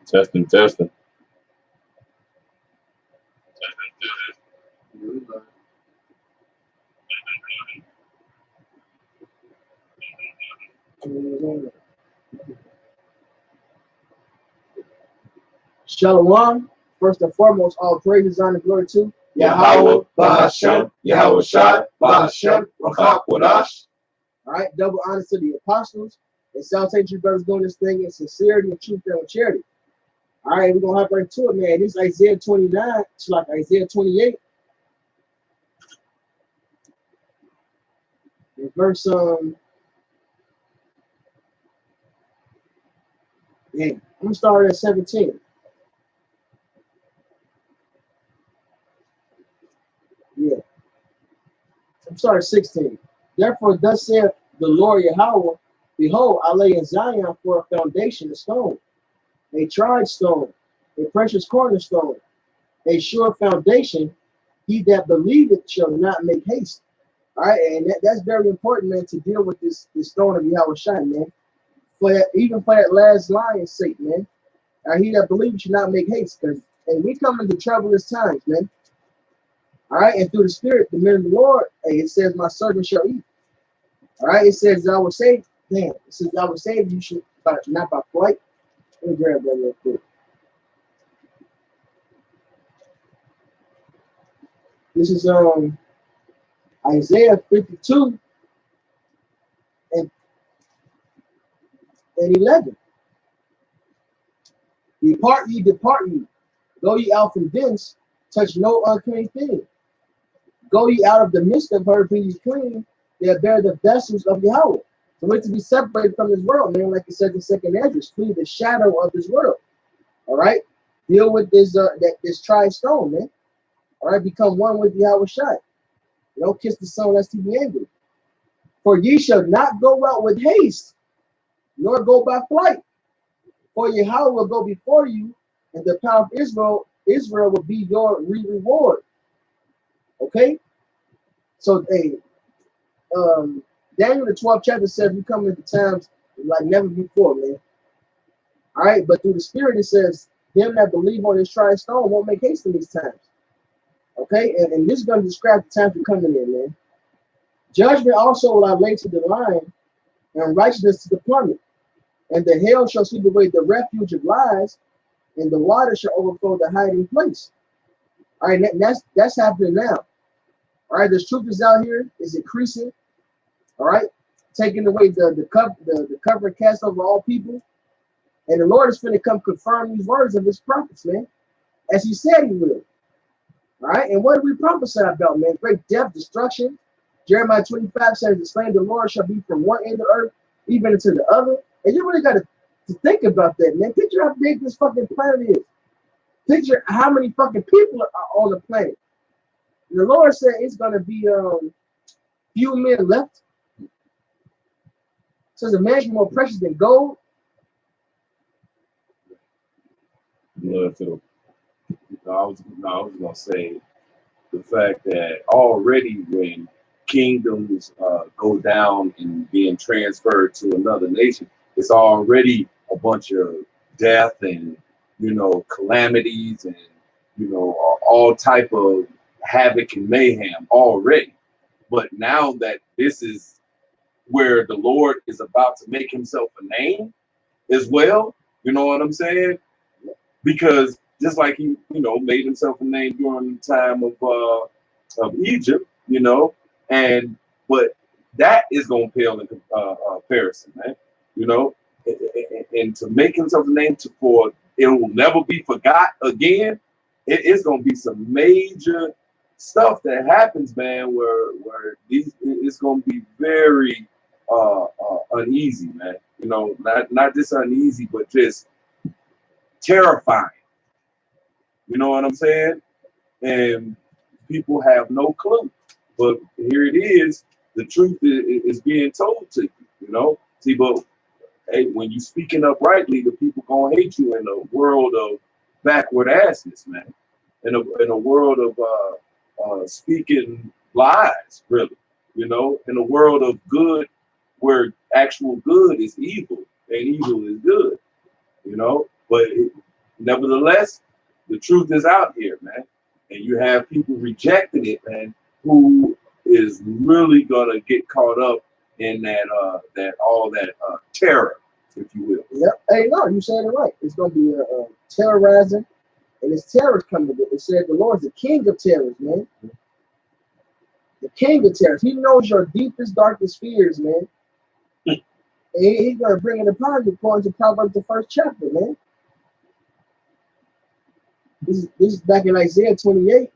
Testing, testing. Shalom. First and foremost, all praises, honor, glory to Yahweh, Bahashem, Yahweh Shai, Bahashem, Rakak Wadash. All right, double honor to the apostles and salutations, you brothers doing this thing in sincerity and truth and with charity. All right, we're gonna hop right into it, man. This is Isaiah 29, it's like Isaiah 28. In verse I'm gonna start at 17. Yeah. I'm sorry, 16. Therefore, thus saith the Lord Yahweh, behold, I lay in Zion for a foundation, a stone, a tried stone, a precious cornerstone, a sure foundation. He that believeth shall not make haste. All right, and that's very important, man, to deal with this stone of Yahweh Shai, man. Even for that last lion's sake, man. He that believeth should not make haste, and we come into troublous times, man. All right, and through the Spirit, the men of the Lord, it says, "My servant shall eat." All right, it says, "I will save." Damn, it says, "I will save you, should not by flight." Let me grab that real quick. This is Isaiah 52 and 11. Depart ye, go ye out from thence, touch no unclean thing. Go ye out of the midst of her, be ye clean, that bear the vessels of Yahweh. So we're to be separated from this world, man, like it says in second Esdras, flee the shadow of this world. All right, deal with this this tried stone, man. All right, become one with Yahweh Shai. Don't kiss the son lest he be angry. For ye shall not go out with haste, nor go by flight. For Yahweh will go before you, and the power of Israel will be your reward. Okay? So Daniel the 12th chapter says we come into times like never before, man. All right, but through the Spirit it says, them that believe on this tried stone won't make haste in these times. Okay, and this is going to describe the times we're coming in, man. Judgment also will I lay to the lion, and righteousness to the plummet. And the hail shall sweep away the refuge of lies, and the water shall overflow the hiding place. All right, that's happening now. All right, this truth is out here, is increasing. All right, taking away the cover cast over all people. And the Lord is going to come confirm these words of his prophets, man, as he said he will. All right, and what do we prophesy about, man? Great death, destruction. Jeremiah 25 says, the slain of the Lord shall be from one end of the earth, even into the other. And you really got to think about that, man. Picture how big this fucking planet is. Picture how many fucking people are on the planet. And the Lord said it's going to be few men left. It says a man is more precious than gold. Yeah, so, I was gonna say the fact that already when kingdoms go down and being transferred to another nation, it's already a bunch of death and calamities and all type of havoc and mayhem already. But now that this is where the Lord is about to make himself a name as well, you know what I'm saying? Because just like he, made himself a name during the time of Egypt, but that is gonna pale in comparison, man. And to make himself a name for it will never be forgot again. It's gonna be some major stuff that happens, man. Where it's gonna be very uneasy, man. Not just uneasy, but just terrifying. You know what I'm saying? And people have no clue. But here it is. The truth is being told to you, See, but hey, when you speaking uprightly, the people gonna hate you in a world of backward assness, man. In a world of speaking lies, really. In a world of good where actual good is evil and evil is good. But Nevertheless, the truth is out here, man. And you have people rejecting it, man, who is really gonna get caught up in that terror, if you will. Yep. Hey, no, you said it right. It's gonna be a terrorizing, and it's terrors coming. It said the Lord's the king of terrors, man. The king of terrors. He knows your deepest, darkest fears, man. And he's gonna bring it upon you, according to Proverbs the 1st chapter, man. This is back in Isaiah 28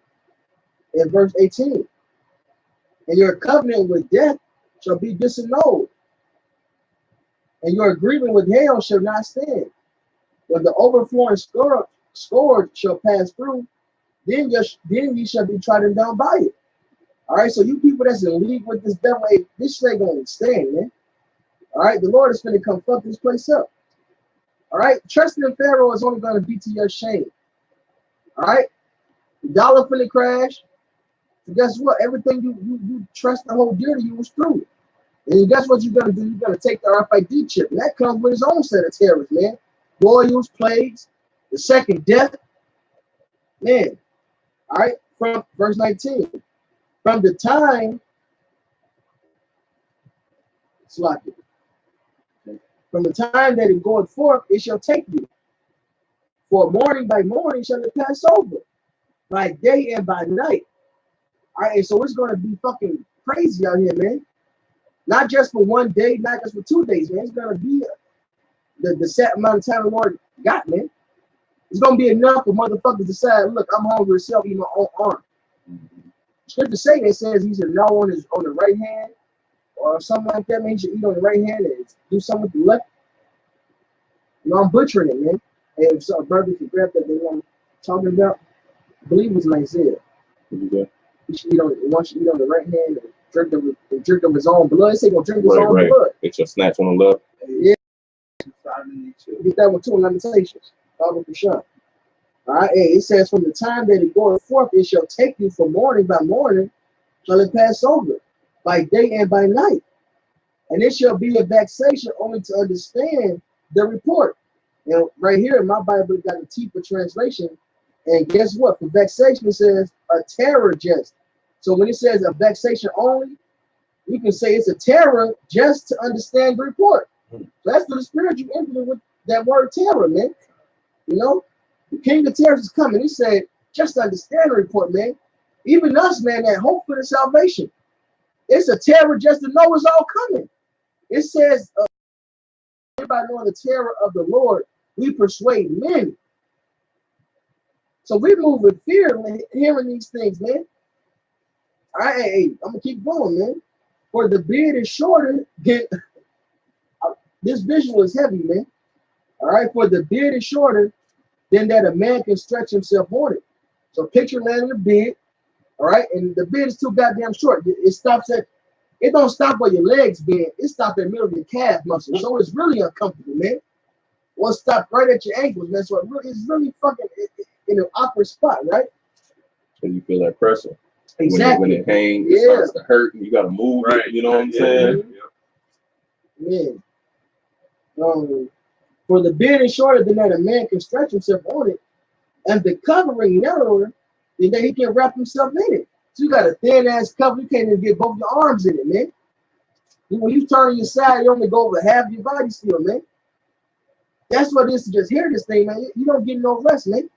and verse 18. And your covenant with death shall be disannulled, and your agreement with hell shall not stand. When the overflowing scourge shall pass through, then ye shall be trodden down by it. All right, so you people that's in league with this devil, hey, this shit ain't gonna stand, man. All right, the Lord is going to come fuck this place up. All right, trusting in Pharaoh is only going to be to your shame. All right, the dollar finna crash. So guess what? Everything you trust and hold dear to you was through. And guess what you're gonna do? You're gonna take the RFID chip, and that comes with its own set of terrors, man. Boils, plagues, the second death, man. All right, from verse 19. From the time, from the time that it goeth forth, it shall take you. For morning by morning shall it pass over, by day and by night. All right, so it's gonna be fucking crazy out here, man. Not just for one day, not just for 2 days, man. It's gonna be the set amount of time the Lord got, man. It's gonna be enough for motherfuckers to decide, look, I'm hungry myself, eat my own arm. Scripture say that says he should gnaw on the right hand or something like that, man. He should eat on the right hand and do something with the left. You know, I'm butchering it, man. And if so, brother, can grab that thing I'm talking about, I believe it was in Isaiah. He should eat on the right hand and drink of his own blood. He said gonna drink his own blood. It's your snatch on the left. Yeah. Get that one too in Lamentations. Bible for sure. All right, hey, it says, from the time that it goeth forth, it shall take you from morning by morning, shall it pass over, by day and by night. And it shall be a vexation only to understand the report. And right here in my Bible, it got a T for translation. And guess what? For vexation, it says a terror jest. So when it says a vexation only, you can say it's a terror just to understand the report. So that's the spirit you entered with that word terror, man. You know? The king of terrors is coming. He said, just understand the report, man. Even us, man, that hope for the salvation. It's a terror just to know it's all coming. It says, by knowing the terror of the Lord, we persuade men. So we move with fear when hearing these things, man. All right, hey, I'm going to keep going, man. For the beard is shorter. This visual is heavy, man. All right, for the beard is shorter than that a man can stretch himself on it. So picture landing a beard, all right, and the beard is too goddamn short. It stops at, it don't stop where your legs bend. It stops at the middle of your calf muscle. So it's really uncomfortable, man. Well, it stops right at your ankles, man. So it's really fucking in an awkward spot, right? So you feel that pressure. Exactly. When it hangs, it starts to hurt, and you got to move it. You know what I'm saying? Yeah. For the beard is shorter than that a man can stretch himself on it, and the covering narrower than that he can wrap himself in it. So you got a thin ass cover, you can't even get both your arms in it, man. When you turn on your side, you only go over half your body still, man. That's what this is. Just hear this thing, man. You don't get no rest, man.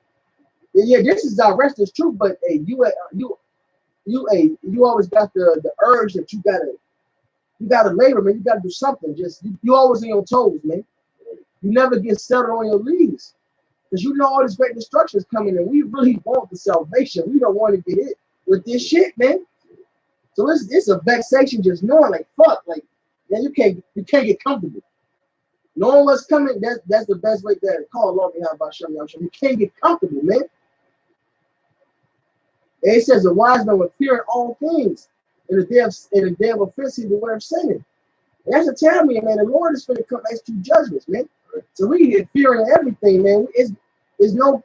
Yeah, this is our rest is true, but hey, you always got the urge that you gotta labor, man. You gotta do something. Just you always on your toes, man. You never get settled on your knees. Because you know all this great destruction is coming, and we really want the salvation. We don't want to get hit with this shit, man. So it's a vexation just knowing, like, fuck, like, man, you can't get comfortable. Knowing what's coming, that's the best way to call Lord behind about showing y'all. You can't get comfortable, man. And it says the wise man will fear in all things, and the day of offense he beware of sinning. And that's to tell me, man, the Lord is going to come execute judgments, man. So we get fearing everything, man. It's no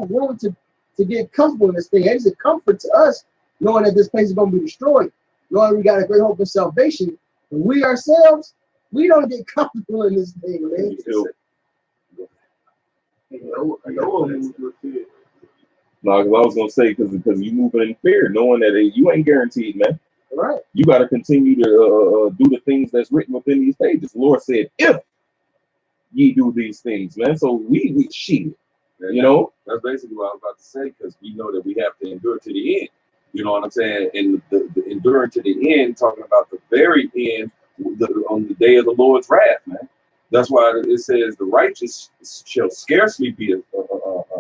room to get comfortable in this thing. It's a comfort to us knowing that this place is going to be destroyed, knowing we got a great hope of salvation. And we ourselves, we don't get comfortable in this thing, man. Noah moved with fear. No, because I was gonna say because you moving in fear, knowing that you ain't guaranteed, man. Right. You got to continue to do the things that's written within these pages. The Lord said, "If ye do these things, man." So we shit, you know. That's basically what I was about to say, because we know that we have to endure to the end. You know what I'm saying? And the enduring to the end, talking about the very end, on the day of the Lord's wrath, man. That's why it says the righteous shall scarcely be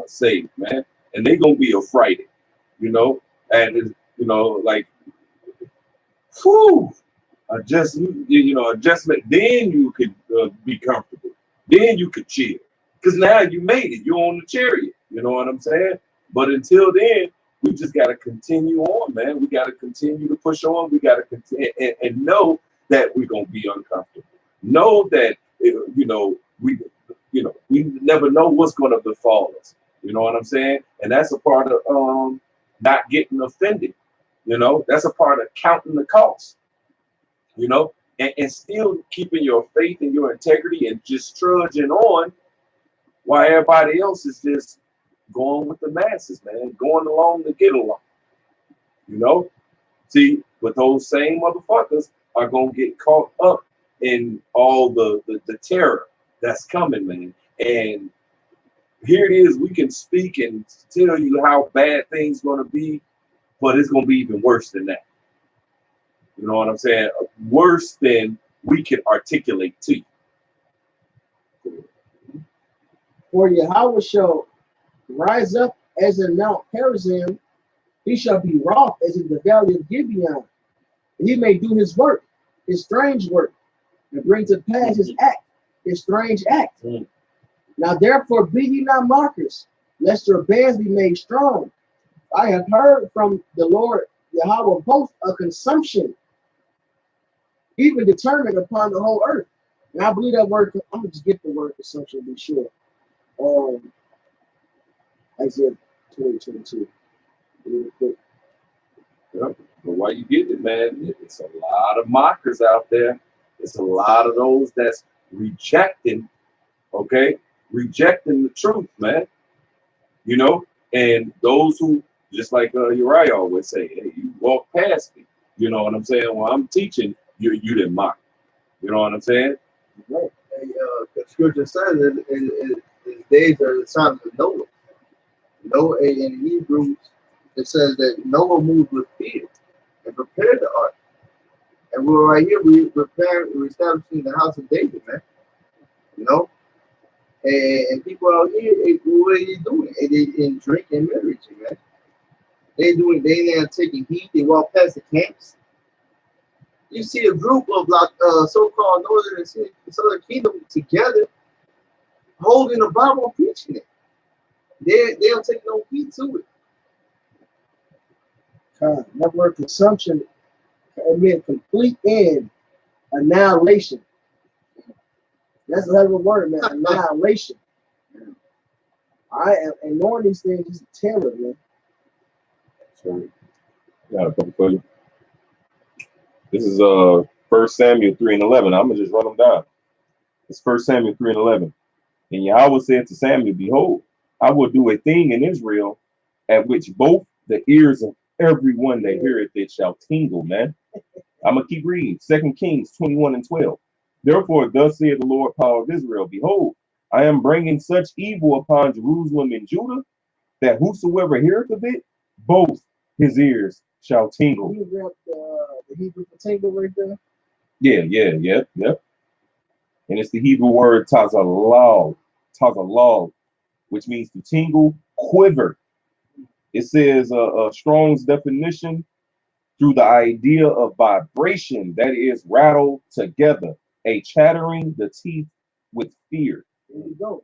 saved, man, and they gonna be affrighted, you know. And you know, like, whew, adjustment. Then you could be comfortable. Then you could chill, because now you made it. You're on the chariot. You know what I'm saying? But until then, we just got to continue on, man. We got to continue to push on. We got to continue and know that we're gonna be uncomfortable. Know that we never know what's gonna befall us. You know what I'm saying? And that's a part of not getting offended. You know, that's a part of counting the cost. You know, and still keeping your faith and your integrity and just trudging on while everybody else is just going with the masses, man, going along to get along. You know, see, but those same motherfuckers are gonna get caught up in all the terror that's coming, man. And here it is, we can speak and tell you how bad things gonna be, but it's gonna be even worse than that. You know what I'm saying? Worse than we can articulate to you. For Yahweh shall rise up as in Mount Perazim, he shall be wroth as in the valley of Gibeon. And he may do his work, his strange work, and bring to pass his act, his strange act. Now therefore be ye not mockers, lest your bands be made strong. I have heard from the Lord Yahweh of hosts a consumption, even determined upon the whole earth. And I believe that word, I'm gonna just get the word consumption to be sure. Isaiah 20:22. But why you get it, man? It's a lot of mockers out there. It's a lot of those that's rejecting, rejecting the truth, man. You know, and those who, just like Uriah always say, hey, you walk past me. You know what I'm saying? Well, I'm teaching you, you didn't mock. You know what I'm saying? Right. The scripture says that in days are the times of Noah. Noah in Hebrews, it says that Noah moved with fear and prepared the ark. And we're right here, we're establishing the house of David, man. You know? And people out here, what are they doing? They in drinking marriage, man. They now taking heat, they walk past the camps. You see a group of like so-called northern and southern kingdom together holding the Bible and preaching it. They don't take no heed to it. That word consumption meant complete end, annihilation. That's a hell of a word, man. Annihilation. All right, and knowing these things is terror, man. So, got a couple for you. This is 1 Samuel 3:11. I'm gonna just run them down. It's 1 Samuel 3:11. And Yahweh said to Samuel, behold, I will do a thing in Israel at which both the ears of everyone that heareth it shall tingle, man. I'm gonna keep reading. 2 Kings 21:12. Therefore, thus saith the Lord power of Israel, behold, I am bringing such evil upon Jerusalem and Judah that whosoever heareth of it, both his ears shall tingle. Can you grab the Hebrew for tingle right there? Yeah. And it's the Hebrew word tazalal, which means to tingle, quiver. It says a Strong's definition through the idea of vibration, that is, rattle together, a chattering the teeth with fear. There you go.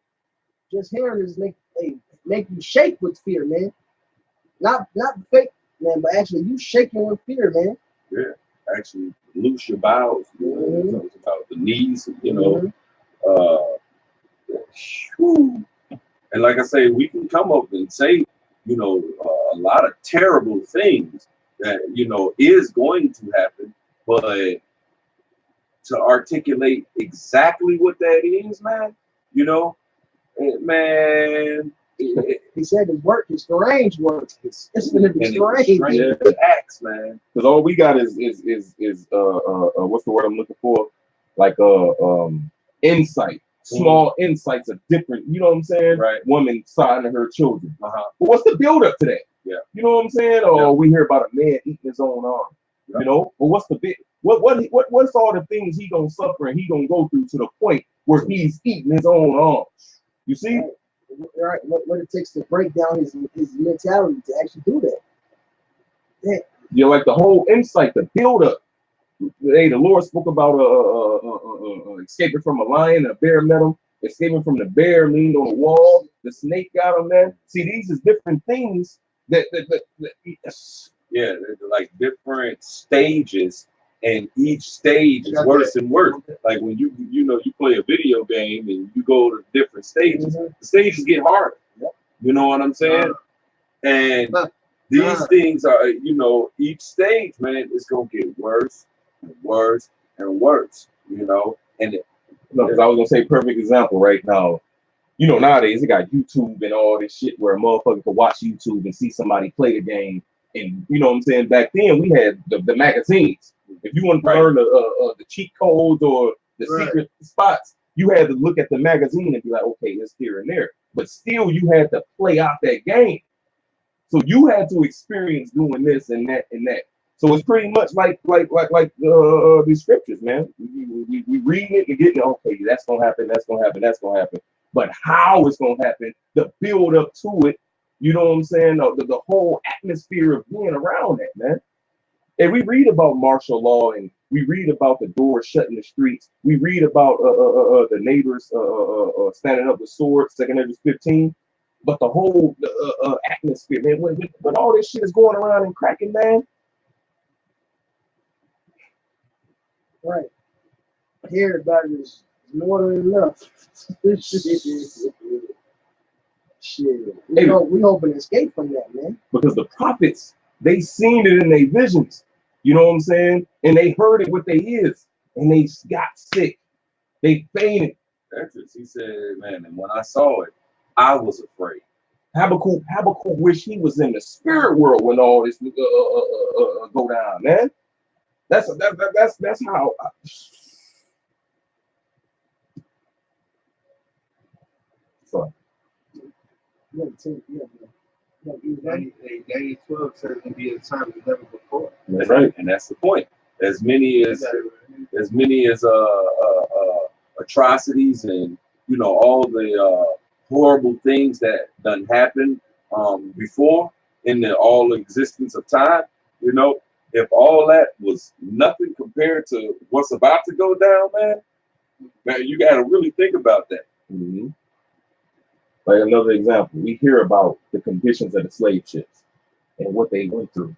Just hearing this make you shake with fear, man. Not fake, man, but actually you shaking with fear, man. Yeah, actually loose your bowels. You know, talks about the knees. You know, and like I say, we can come up and say, you know, a lot of terrible things that, you know, is going to happen, but to articulate exactly what that is, man, you know, Man, He said his work is strange work. It's gonna be and strange. acts, man. Because all we got is what's the word I'm looking for? Like insight, small insights of different. You know what I'm saying? Right. Woman signing her children. Uh-huh. But what's the build up to that? Yeah. You know what I'm saying? Or we hear about a man eating his own arm. Yeah. You know. But what's the bit? What's all the things he gonna suffer and he gonna go through to the point where he's eating his own arms? You see? Right. What it takes to break down his mentality to actually do that. Yeah. You know, like the whole insight, the build up. Hey, the Lord spoke about escaping from a lion, a bear met him, escaping from the bear, leaned on the wall, the snake got him, man. See, these is different things that Yeah, they're like different stages, and each stage is worse and worse. Like when you play a video game and you go to different stages, the stages get harder. You know what I'm saying? And these things are, each stage, man, is gonna get worse and worse and worse. And because I was gonna say perfect example right now. You know, nowadays they got YouTube and all this shit where a motherfucker can watch YouTube and see somebody play the game. And you know what I'm saying? Back then we had the magazines. If you wanted to learn the cheat codes or the secret spots, you had to look at the magazine and be like, okay, it's here and there. But still, you had to play out that game. So you had to experience doing this and that and that. So it's pretty much like the scriptures, man. We read it and get it. Okay, that's gonna happen. That's gonna happen. That's gonna happen. But how it's gonna happen, the build up to it. You know what I'm saying? The whole atmosphere of being around that, man. And we read about martial law, and we read about the doors shut in the streets. We read about the neighbors standing up with swords, 2 Ezra 15. But the whole atmosphere, man, when all this shit is going around and cracking, man. Right. Hear about it is more than enough. Shit. We hoping to escape from that, man. Because the prophets, they seen it in their visions. You know what I'm saying? And they heard it with their ears. And they got sick. They fainted. That's it. He said, man, and when I saw it, I was afraid. Habakkuk wished he was in the spirit world when all this go down, man. That's how. So. Daniel 12 says it'll be a time as never before. That's right, and that's the point. As many as atrocities and all the horrible things that done happened before in the all existence of time. If all that was nothing compared to what's about to go down, man, you got to really think about that. Mm-hmm. Like another example, we hear about the conditions of the slave ships and what they went through.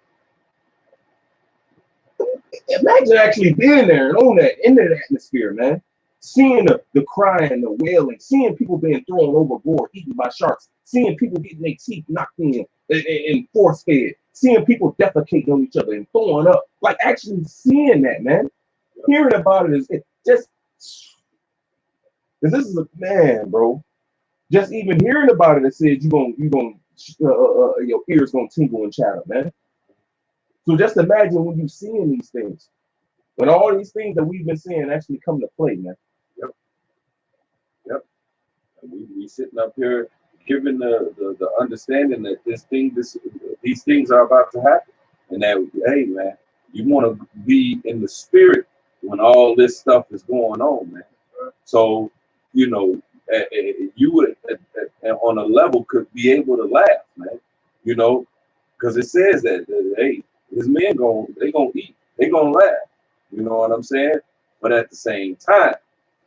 Imagine actually being there and on that, in that atmosphere, man. Seeing the crying, the wailing, seeing people being thrown overboard, eaten by sharks, seeing people getting their teeth knocked in and force fed, seeing people defecating on each other and throwing up. Like actually seeing that, man. Hearing about it is just, because this is a man, bro. Just even hearing about it, it says your ears gonna tingle and chatter, man. So just imagine when you seeing these things, when all these things that we've been seeing actually come to play, man. Yep. And we sitting up here giving the understanding that these things are about to happen, and that hey, man, you want to be in the spirit when all this stuff is going on, man. So you would on a level could be able to laugh, man, because it says that hey, his men they gonna eat, they gonna laugh, you know what I'm saying? But at the same time,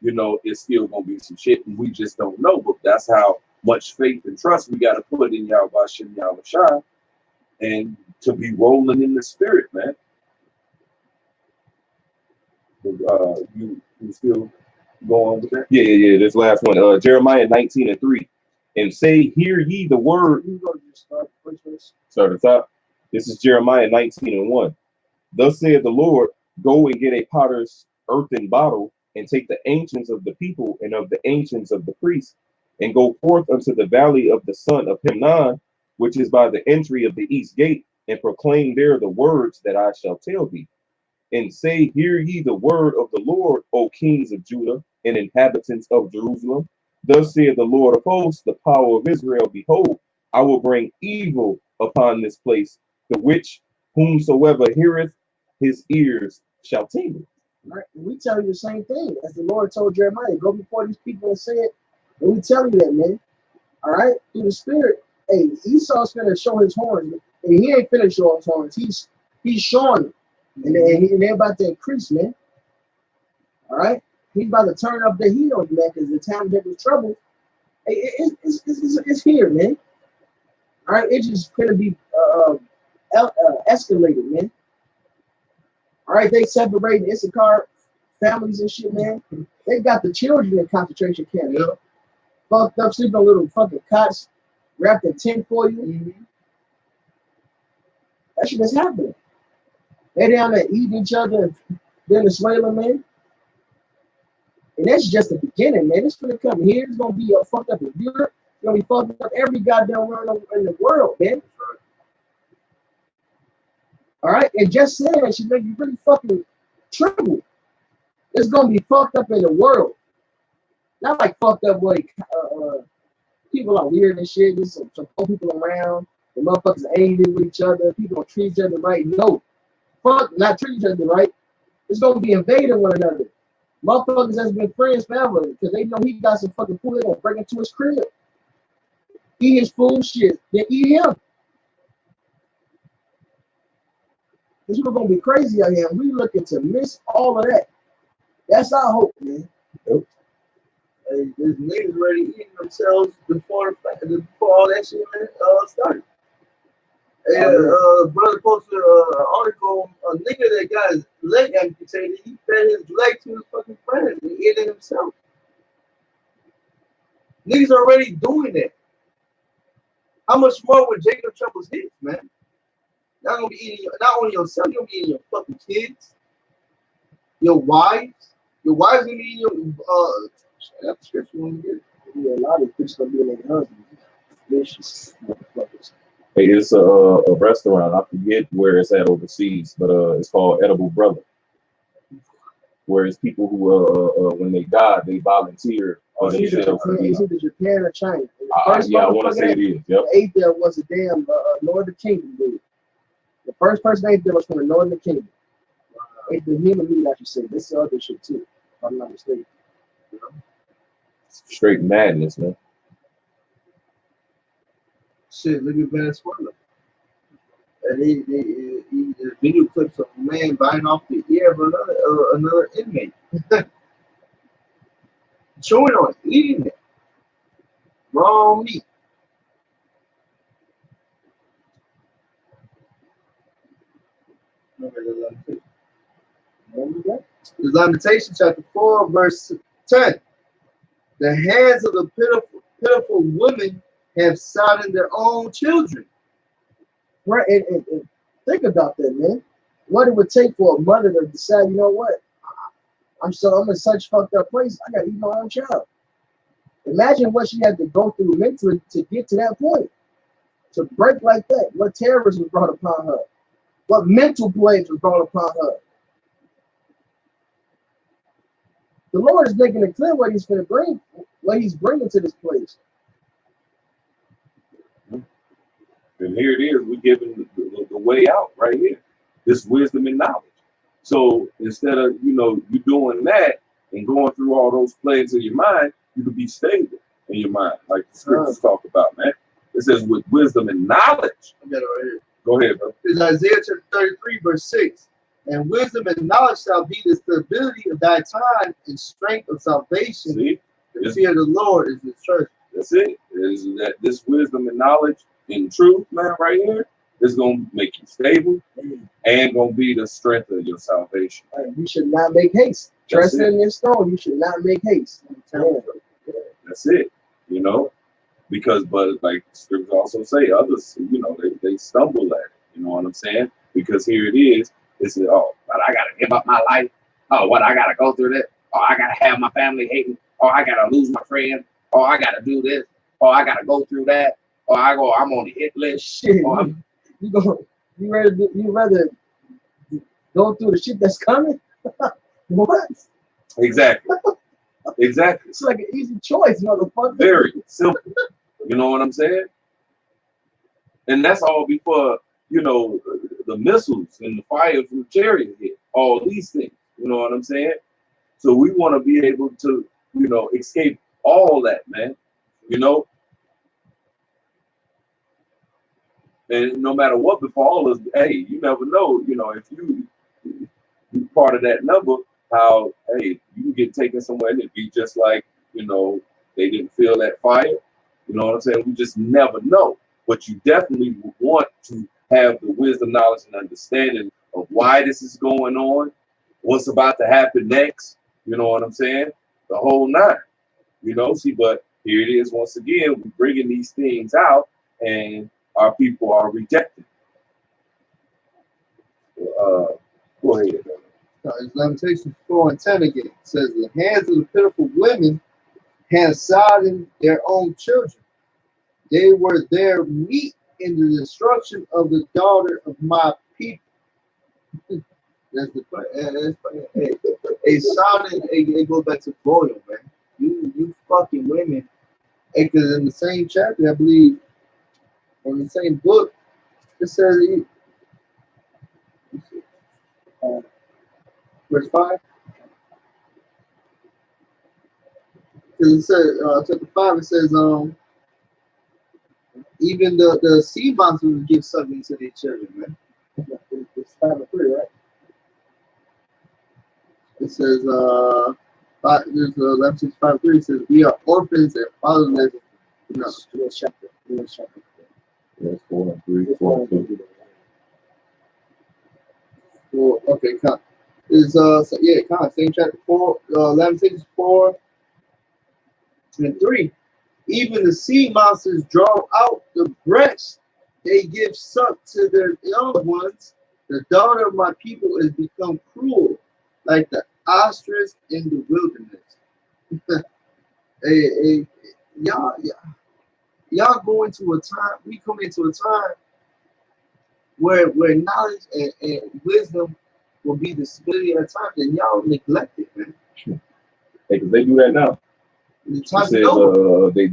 it's still gonna be some shit, and we just don't know. But that's how much faith and trust we got to put in Yahweh Shai, and to be rolling in the spirit, man. You still go on with that? Yeah. This last one, Jeremiah 19:3, and say, hear ye the word. Start at the top. This is Jeremiah 19:1. Thus saith the Lord, go and get a potter's earthen bottle, and take the ancients of the people and of the ancients of the priests, and go forth unto the valley of the son of Himnon, which is by the entry of the east gate, and proclaim there the words that I shall tell thee. And say, hear ye the word of the Lord, O kings of Judah and inhabitants of Jerusalem. Thus saith the Lord of hosts, the power of Israel, behold, I will bring evil upon this place, the which whomsoever heareth his ears shall tingle. Right? And we tell you the same thing as the Lord told Jeremiah. Go before these people and say it. And we tell you that, man. All right? Through the Spirit. Hey, Esau's finna show his horns. And he ain't finna show his horns. He's showing them. And they're about to increase, man. All right? He's about to turn up the heat on you, man, because the time that was trouble, it's here, man. All right? It's just gonna be escalated, man. All right, they separated Issachar families and shit, man. They got the children in concentration camps. Yeah. Fucked up, sleeping on little fucking cots, wrapped in tin foil. That shit is happening. They down there eating each other in Venezuela, man. And that's just the beginning, man. It's gonna come here. It's gonna be fucked up in Europe. It's gonna be fucked up every goddamn world in the world, man. All right, and just saying that should make you really fucking tremble. It's gonna be fucked up in the world, not like fucked up like people are weird and shit. There's some poor people around. The motherfuckers angry with each other. People don't treat each other right. No, fuck, not treat each other right. It's gonna be invading one another. Motherfuckers that's been friends forever because they know he got some fucking food. They gonna break into his crib, eat his food, shit, then eat him. These people gonna be crazy out here. We looking to miss all of that. That's our hope, man. Yep. Hey, there's niggas already eating themselves before all that shit started. Hey, brother posted an article. A nigga that got his leg amputated, he fed his leg to his fucking friend and ate it himself. Niggas already doing that. How much more with Jacob Trouble's hits, man? Not gonna be eating not only yourself, you're gonna be eating your fucking kids, your wives. Your wives gonna be eating your that's the scripture when you get it. Yeah, a lot of people gonna be in their husbands. Vicious motherfuckers. Hey, it's a restaurant. I forget where it's at overseas, but it's called Edible Brother. Where it's people who when they die, they volunteer on themselves. It's either Japan or China. Yeah, I want to say it is. Yep. Ate there was a damn Northern Kingdom dude. The first person ate there was from the Northern Kingdom. Ate the human meat, I should say. This is other shit too, if I'm not mistaken. Straight madness, man. Shit, look at Venezuela. And he video clips of a man biting off the ear of another inmate. Chewing on it, eating it. Raw meat. Lamentation chapter 4, verse 10. The hands of the pitiful women have sodden their own children. Right, and think about that, man. What it would take for a mother to decide, you know what? I'm in such fucked up place. I gotta eat my own child. Imagine what she had to go through mentally to get to that point, to break like that. What terrorism was brought upon her, what mental plagues was brought upon her. The Lord is making it clear what He's going to bring, what He's bringing to this place. And here it is, we're giving the way out right here. This wisdom and knowledge. So instead of, you doing that and going through all those plagues in your mind, you can be stable in your mind, like the scriptures talk about, man. It says with wisdom and knowledge. I got it right here. Go ahead, bro. It's Isaiah chapter 33, verse 6. And wisdom and knowledge shall be the stability of thy time and strength of salvation. See? The fear of the Lord is his church. That's it. Is that this wisdom and knowledge in truth, man, right here, is going to make you stable and going to be the strength of your salvation. You should not make haste. Trust in this stone. You should not make haste. That's it. Because, but like scriptures also say, others, they stumble at it. You know what I'm saying? Because here it is. It's but I got to give up my life. Oh, what? I got to go through that. Oh, I got to have my family hate me. Oh, I got to lose my friend. Oh, I gotta do this. Oh, I gotta go through that. Oh, I'm on the hit list. Shit, Oh, you rather go through the shit that's coming? What? exactly. Exactly. It's like an easy choice, motherfucker. Very simple. You know what I'm saying? And that's all before, you know, the missiles and the fire from the chariot hit. All these things. You know what I'm saying? So we want to be able to, you know, escape all that, man. You know? And no matter what befall us, hey, you never know, you know, if you part of that number, how, hey, you can get taken somewhere and it be just like, you know, they didn't feel that fire. You know what I'm saying? We just never know. But you definitely want to have the wisdom, knowledge, and understanding of why this is going on, what's about to happen next. You know what I'm saying? The whole nine. You know, see, but here it is once again, we're bringing these things out and our people are rejected. Go ahead. Lamentations 4 and 10 again. It says, the hands of the pitiful women have sodden their own children. They were their meat in the destruction of the daughter of my people. That's the a sodden, it goes back to boil, man. You fucking women. Because in the same chapter, I believe, or in the same book, it says, verse 5. Because it says, chapter 5, it says, even the sea monsters give something to their children, man. It's 5 and 3, right? It says, there's 11:5-3. It says, we are orphans and fatherless. No, chapter. Yes, 4 and 3, 4 and 2. Well, okay, come. Is so yeah, come. Same chapter 4, 11:4 and 3. Even the sea monsters draw out the breast. They give suck to their young ones. The daughter of my people has become cruel, like the ostrich in the wilderness. hey, y'all go into a time. We come into a time where knowledge and wisdom will be the stability of the time, and y'all neglect it, man. Hey, cause they do that now. It says they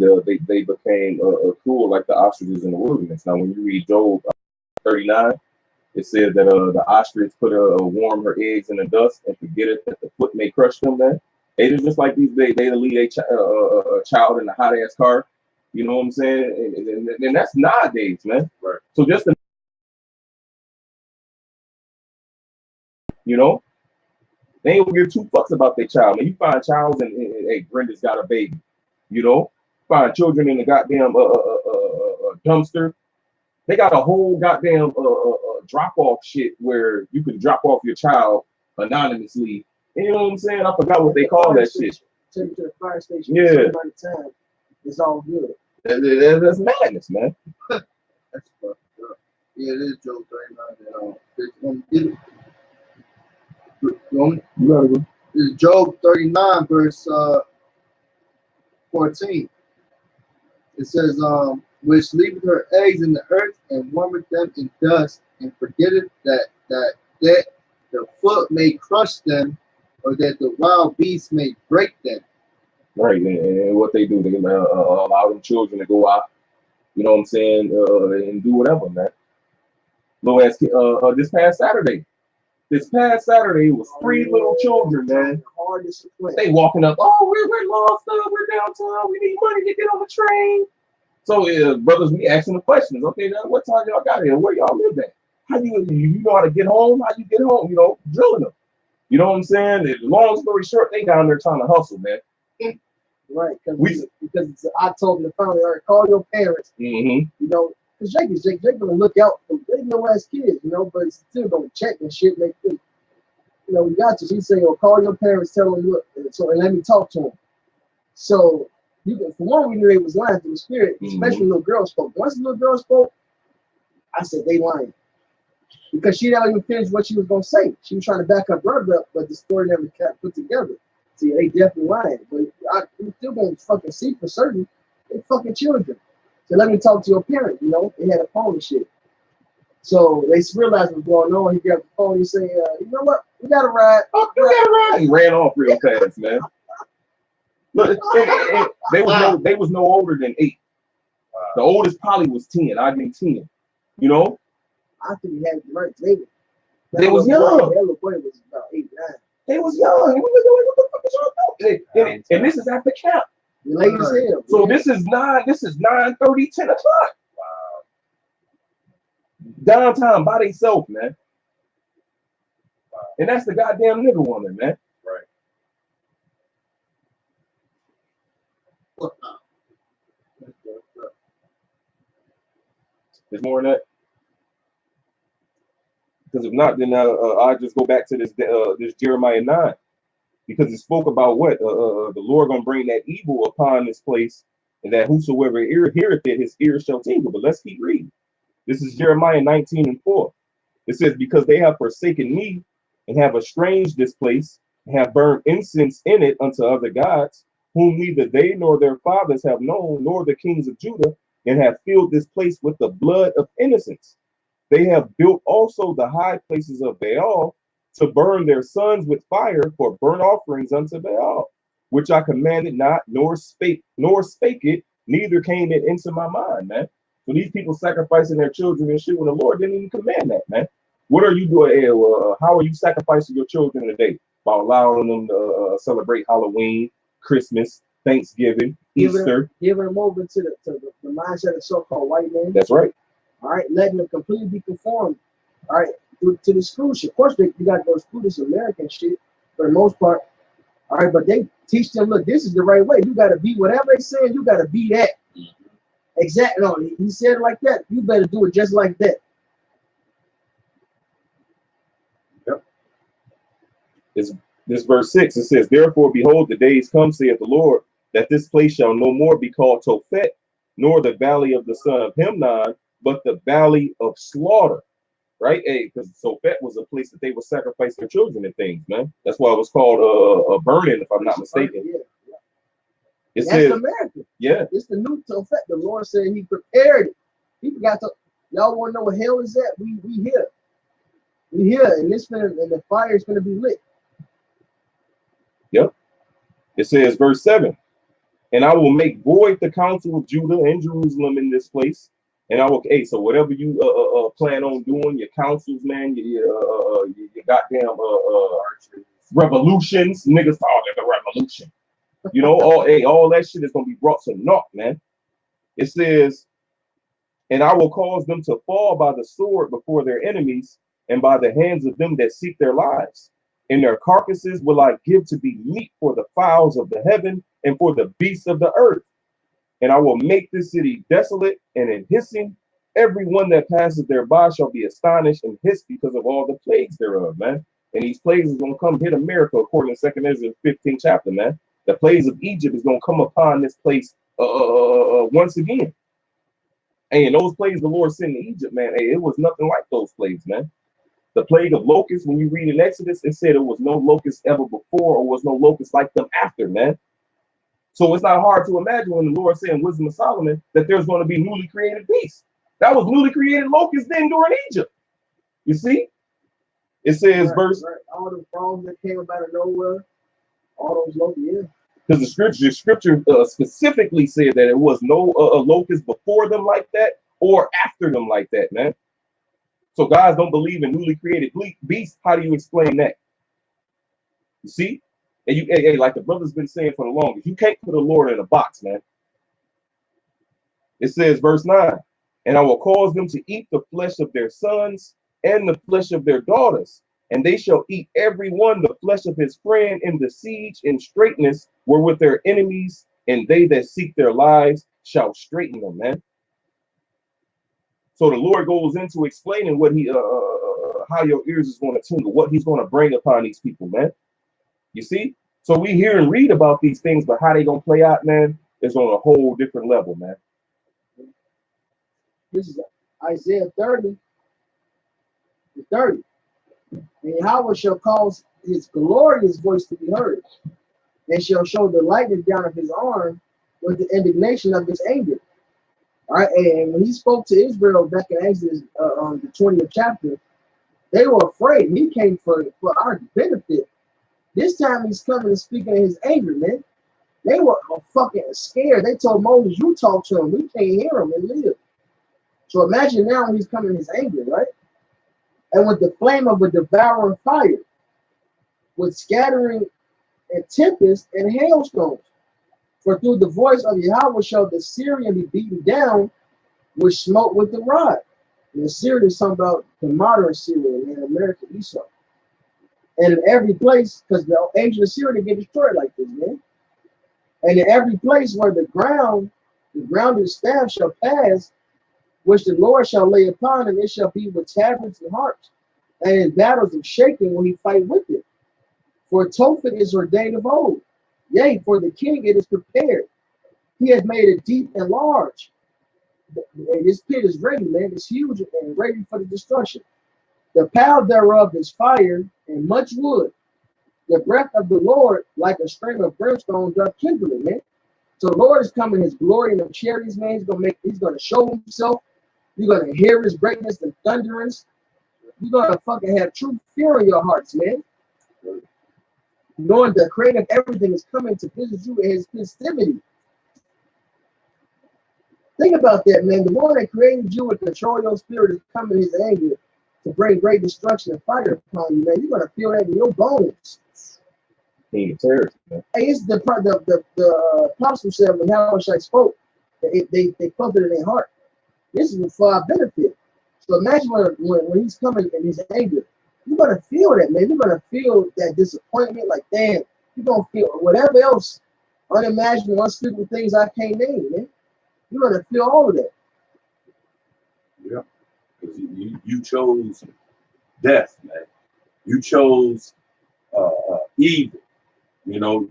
became cruel like the ostriches in the wilderness. Now, when you read Job 39, it says that the ostrich put warm her eggs in the dust and forget it that the foot may crush them. Man, they just like these. They lead a child in a hot ass car. You know what I'm saying? And that's nowadays, man. Right. So just to, you know, they ain't gonna give 2 fucks about their child. Man, you find child and hey, Brenda's got a baby. You know, find children in the goddamn dumpster. They got a whole goddamn drop off shit where you can drop off your child anonymously. You know what I'm saying? I forgot what they call that shit. Take it to the fire station. Yeah. By the time, it's all good. That's madness, man. That's fucked up. Yeah, it is Job 39. You gotta go. It's Job 39, verse 14. It says, which leaveth her eggs in the earth and warmeth them in dust, and forgetteth that the foot may crush them, or that the wild beast may break them. Right, and what they do, they allow them children to go out, you know what I'm saying, and do whatever, man. Low ass, this past Saturday, it was 3 little children, man. They walking up, oh, we're lost, we're downtown, we need money to get on the train. So, brothers, we asking the questions. Okay, now what time y'all got here? Where y'all live at? How you know how to get home? How you get home? You know, drilling them. You know what I'm saying? Long story short, they down there trying to hustle, man. Right, because I told them to finally, all right, call your parents. Mm-hmm. You know, because Jake is Jake. Jake gonna look out for they know as kids, you know, but still gonna check and shit. Make them, you know, we got you. He say, "Oh, call your parents, tell them look, and let me talk to them." So you can, for one, we knew they was lying through the spirit, especially little girl spoke. Once the little girl spoke, I said they lying because she didn't even finish what she was gonna say. She was trying to back her brother up, but the story never got put together. See, they definitely lying, but we still gonna fucking see for certain. They fucking children. So let me talk to your parent. You know, they had a phone and shit. So they realized what's going on. He grabbed the phone. He said, "You know what? We got to ride." Oh, you got to ride. He ran off real fast, man. Look, they was no older than 8. The oldest probably was 10. I think 10. You know. I think he had it right. They was young. That little boy was about 8, 9. They was young. What the fuck is y'all doing? And this is at the camp. Late as hell. So this is 9:30, 10 o'clock. Wow. Downtown by themselves, man. Wow. And that's the goddamn nigga woman, man. Right. There's more than that. Because if not, then I'll just go back to this Jeremiah 9, because it spoke about what the Lord gonna bring that evil upon this place, and that whosoever heareth it, his ears shall tingle. But let's keep reading. This is Jeremiah 19:4. It says, "Because they have forsaken me and have estranged this place, and have burned incense in it unto other gods, whom neither they nor their fathers have known, nor the kings of Judah, and have filled this place with the blood of innocents. They have built also the high places of Baal, to burn their sons with fire for burnt offerings unto Baal, which I commanded not, nor spake it, neither came it into my mind," man. So these people sacrificing their children and shit when the Lord didn't even command that, man. What are you doing? How are you sacrificing your children today? By allowing them to celebrate Halloween, Christmas, Thanksgiving, Easter. Giving them over to the mindset of so-called white man. That's right. All right, letting them completely be conformed. All right, to the school shit. Of course, you got those students, American shit, for the most part. All right, but they teach them, look, this is the right way. You got to be whatever they saying. You got to be that. Exactly. No, he said it like that. You better do it just like that. Yep. This verse 6. It says, "Therefore, behold, the days come, saith the Lord, that this place shall no more be called Tophet, nor the valley of the son of Himnon, but the valley of slaughter." Right? Hey, because Tophet was a place that they would sacrifice their children and things, man. That's why it was called a burning, if I'm not mistaken. Yeah. It That's says, American. yeah. It's the new Tophet. The Lord said He prepared it. He forgot to. Y'all want to know what hell is that? We here. We here, and the fire is gonna be lit. Yep. It says, verse 7. "And I will make void the counsel of Judah and Jerusalem in this place. And I will, hey, so whatever you plan on doing, your councils, man, your goddamn revolutions, niggas talking the revolution. You know, all that shit is gonna be brought to naught, man." It says, "And I will cause them to fall by the sword before their enemies, and by the hands of them that seek their lives. And their carcasses will I give to be meat for the fowls of the heaven and for the beasts of the earth. And I will make this city desolate and in hissing. Every one that passes thereby shall be astonished and hiss because of all the plagues thereof," man. And these plagues is going to come hit America, according to 2 Ezra 15th chapter, man. The plagues of Egypt is going to come upon this place once again. And those plagues the Lord sent to Egypt, man, hey, it was nothing like those plagues, man. The plague of locusts, when you read in Exodus, it said there was no locust ever before, or was no locust like them after, man. So it's not hard to imagine when the Lord said in Wisdom of Solomon that there's going to be newly created beasts. That was newly created locusts then during Egypt. You see? It says verse. Right. All the frogs that came up out of nowhere, all those locusts, yeah. Because the scripture specifically said that it was no locust before them like that or after them like that, man. So guys don't believe in newly created beasts. How do you explain that? You see? And hey, like the brother's been saying for the longest, you can't put the Lord in a box, man. It says, verse 9, "And I will cause them to eat the flesh of their sons and the flesh of their daughters, and they shall eat every one the flesh of his friend in the siege and straightness wherewith their enemies, and they that seek their lives shall straighten them," man. So the Lord goes into explaining what how your ears is going to tingle, what He's going to bring upon these people, man. You see? So we hear and read about these things, but how they gonna play out, man, is on a whole different level, man. This is Isaiah 30. 30. "And Yahweh shall cause His glorious voice to be heard, and shall show the lightning down of his arm with the indignation of his anger. All right, and when he spoke to Israel back in Exodus, the 20th chapter, they were afraid. He came for our benefit. This time he's coming and speaking in his anger, man. They were fucking scared. They told Moses, "You talk to him. We can't hear him and live." So imagine now when he's coming in his anger, right? And with the flame of a devouring fire, with scattering and tempest and hailstones. For through the voice of Yahweh shall the Syrian be beaten down with smoke with the rod. And the Syrian is talking about the modern Syria, man, American Esau. And in every place, because the ancient Assyria get destroyed like this, man. And in every place where the grounded staff shall pass, which the Lord shall lay upon, and it shall be with tabrets and harps, and in battles of shaking will he fight with it. For Tophet is ordained of old. Yea, for the king it is prepared. He has made it deep and large. And this pit is ready, man. It's huge and ready for the destruction. The pile thereof is fire and much wood. The breath of the Lord, like a stream of brimstone, doth kindle it, man. So the Lord is coming, his glory in the chariots, man. He's gonna show himself. You're gonna hear his greatness and thunderance. You're gonna fucking have true fear in your hearts, man. Knowing the creator of everything is coming to visit you in his festivity. Think about that, man. The one that created you and control your spirit is coming in his anger to bring great destruction and fire upon you, man. You're gonna feel that in your bones. King of terrorists, man. Hey, it's the apostle said when Hawashai spoke, they felt it in their heart. This is for our benefit. So imagine when he's coming in his anger, you're gonna feel that, man. You're gonna feel that disappointment, like damn. You're gonna feel whatever else unimaginable, unspeakable things I can't name, man. You're gonna feel all of that. Yeah, because you chose death, man. You chose evil. You know,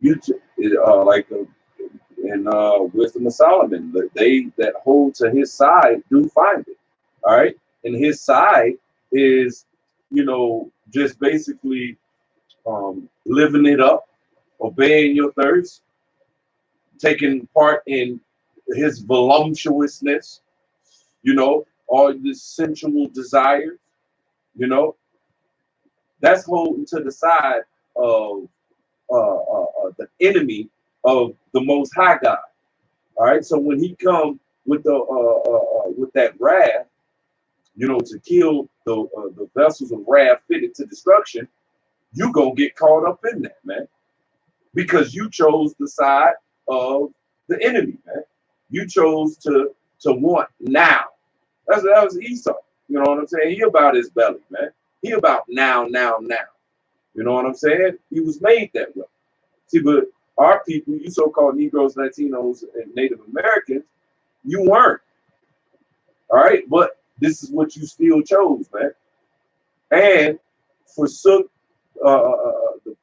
like in Wisdom of Solomon, they that hold to his side do find it. All right, and his side is, you know, just basically living it up, obeying your thirst, taking part in his voluptuousness, you know, all the sensual desires, you know, that's holding to the side of the enemy of the Most High God. All right, so when he come with that wrath, you know, to kill the vessels of wrath fitted to destruction, you gonna get caught up in that, man, because you chose the side of the enemy, man. You chose to want now. That was Esau. You know what I'm saying? He about his belly, man. He about now. You know what I'm saying? He was made that way. See, but our people, you so-called Negroes, Latinos, and Native Americans, you weren't. All right, but this is what you still chose, man. And forsook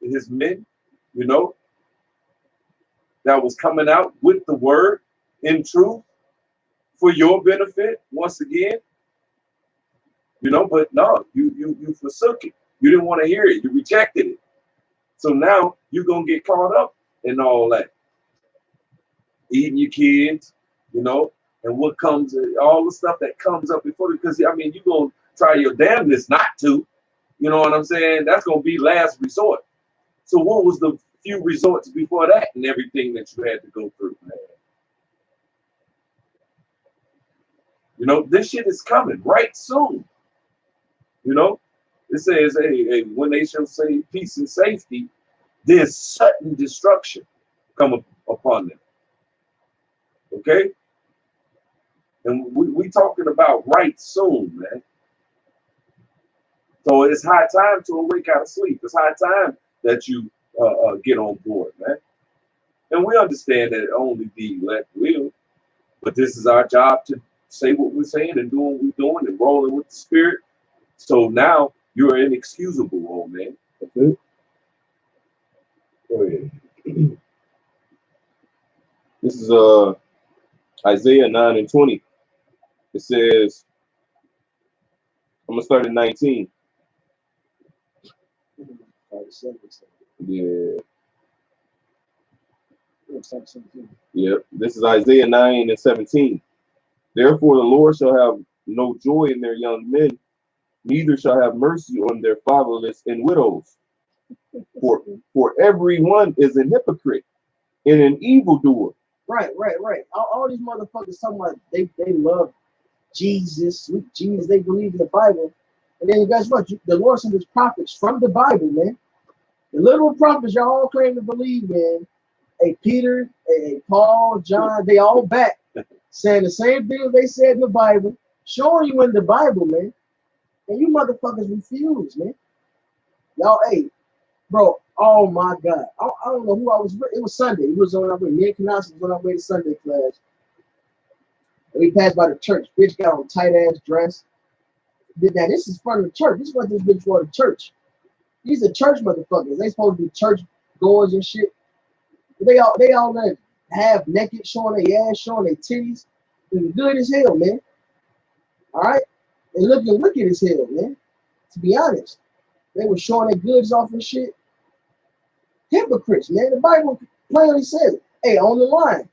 his men, you know, that was coming out with the word in truth for your benefit once again, you know. But no, you forsook it. You didn't want to hear it. You rejected it. So now you're gonna get caught up in all that, eating your kids, you know, and what comes, all the stuff that comes up before. Because I mean, you're gonna try your damnedest not to. You know what I'm saying? That's gonna be last resort. So what was the few resorts before that and everything that you had to go through, man? You know, this shit is coming right soon. You know, it says, hey, when they shall say peace and safety, there's sudden destruction come upon them. Okay? And we talking about right soon, man. So it's high time to awake out of sleep. It's high time that you get on board, man. And we understand that only the elect will, but this is our job to say what we're saying and doing what we're doing and rolling with the spirit. So now you're inexcusable, old man. Okay. Go ahead. This is Isaiah 9 and 20. It says, I'm gonna start at 19. Yeah. Yep. This is Isaiah 9 and 17. Therefore the Lord shall have no joy in their young men, neither shall have mercy on their fatherless and widows. For everyone is an hypocrite and an evildoer. Right. All these motherfuckers talking about they love Jesus, sweet Jesus, they believe in the Bible. And then guess what? The Lord sent his prophets from the Bible, man. The literal prophets y'all all claim to believe in. Hey, Peter, hey, Paul, John, they all back saying the same thing they said in the Bible, showing you in the Bible, man. And you motherfuckers refuse, man. Y'all, hey, bro, oh my God. I don't know who I was with. It was Sunday. It was on our way. Me and Kanasa was on our way to Sunday class. And we passed by the church. Bitch got on tight ass dress. Now, this is front of the church. This is what this bitch for the church. These are church motherfuckers. They supposed to be church goers and shit. But they all like half naked, showing their ass, showing their titties. Looking good as hell, man. All right? They looking wicked as hell, man. To be honest. They were showing their goods off and shit. Hypocrites, man. The Bible plainly says, hey, on the line.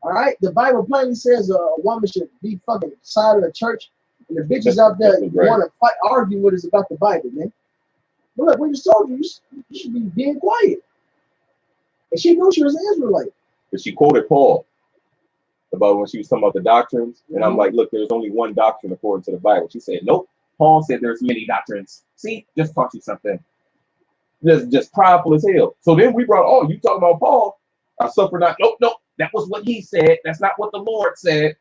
All right? The Bible plainly says a woman should be fucking side of the church. And the bitches out there want to fight, argue with us about the Bible, man. But look, we just told you, you should be being quiet. And she knew she was an Israelite. But she quoted Paul about when she was talking about the doctrines. And I'm like, look, there's only one doctrine according to the Bible. She said, nope. Paul said there's many doctrines. See, just taught you something. Just prideful as hell. So then we brought, oh, you talking about Paul? I suffer not. Nope. That was what he said. That's not what the Lord said.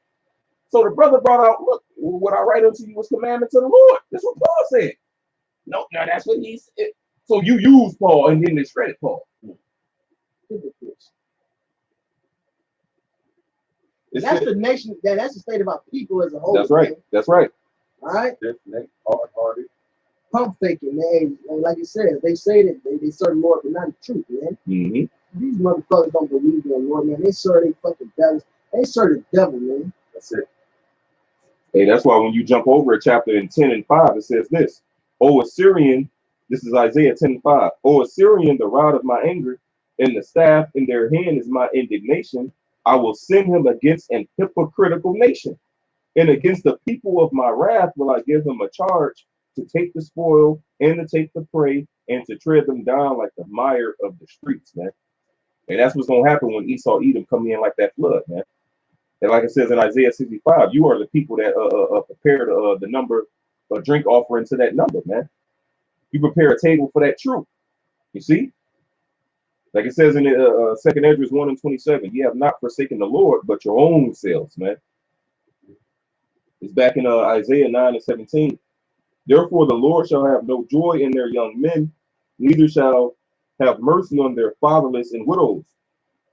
So the brother brought out, look, what I write unto you was commandments of the Lord. That's what Paul said. No, that's what he said. So you use Paul and then discredit Paul. That's the nation. That's the state of our people as a whole. That's right. Man. That's right. All right. Hard-hearted. Pump faking, man. And like you said, they say that they serve the Lord, but not the truth, man. These motherfuckers don't believe in the Lord, man. They serve they fucking devils. They serve the devil, man. That's it. Hey, that's why when you jump over a chapter in 10 and 5, it says this. O Assyrian, this is Isaiah 10 and 5. O Assyrian, the rod of my anger, and the staff in their hand is my indignation. I will send him against an hypocritical nation. And against the people of my wrath will I give him a charge to take the spoil and to take the prey and to tread them down like the mire of the streets, man. And that's what's going to happen when Esau, Edom come in like that flood, man. And like it says in Isaiah 65, you are the people that prepare the number, a drink offering to that number, man. You prepare a table for that truth. You see? Like it says in the 2 Ezra 1 and 27, you have not forsaken the Lord, but your own selves, man. It's back in Isaiah 9 and 17. Therefore the Lord shall have no joy in their young men, neither shall have mercy on their fatherless and widows.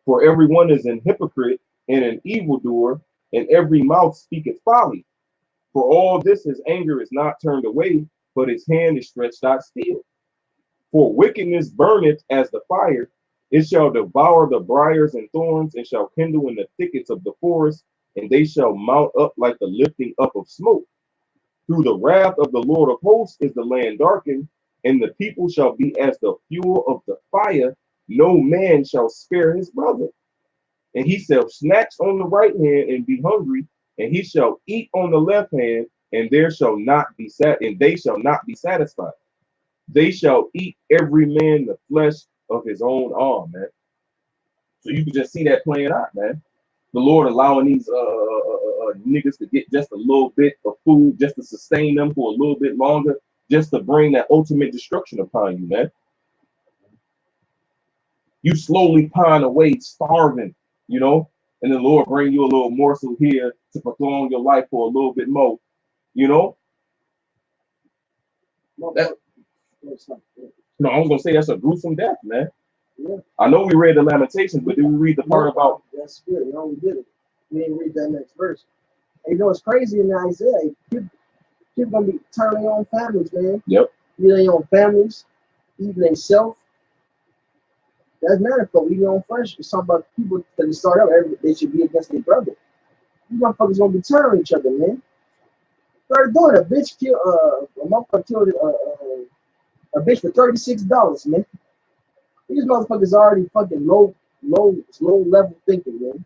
For everyone is an hypocrite and an evildoer, and every mouth speaketh folly. For all this his anger is not turned away, but his hand is stretched out still. For wickedness burneth as the fire, it shall devour the briars and thorns, and shall kindle in the thickets of the forest, and they shall mount up like the lifting up of smoke. Through the wrath of the Lord of hosts is the land darkened, and the people shall be as the fuel of the fire. No man shall spare his brother. And he shall snatch on the right hand and be hungry, and he shall eat on the left hand, and there shall not be they shall not be satisfied. They shall eat every man the flesh of his own arm, man. So you can just see that playing out, man. The Lord allowing these niggas to get just a little bit of food, just to sustain them for a little bit longer, just to bring that ultimate destruction upon you, man. You slowly pine away, starving, you know, and the Lord bring you a little morsel here to prolong your life for a little bit more, you know. I was gonna say that's a gruesome death, man. Yeah. I know we read the Lamentations, but did we read the part about that spirit? No, we didn't. We didn't read that next verse. And you know it's crazy in Isaiah. People gonna be turning their own families, man. Yep. Eating their own families, eating themselves. That's matter for eating their own flesh. It's talking about people that start out, they should be against their brother. You motherfuckers gonna be turning each other, man. Started doing a bitch killed a motherfucker killed a bitch for $36, man. These motherfuckers already fucking low low level thinking, man.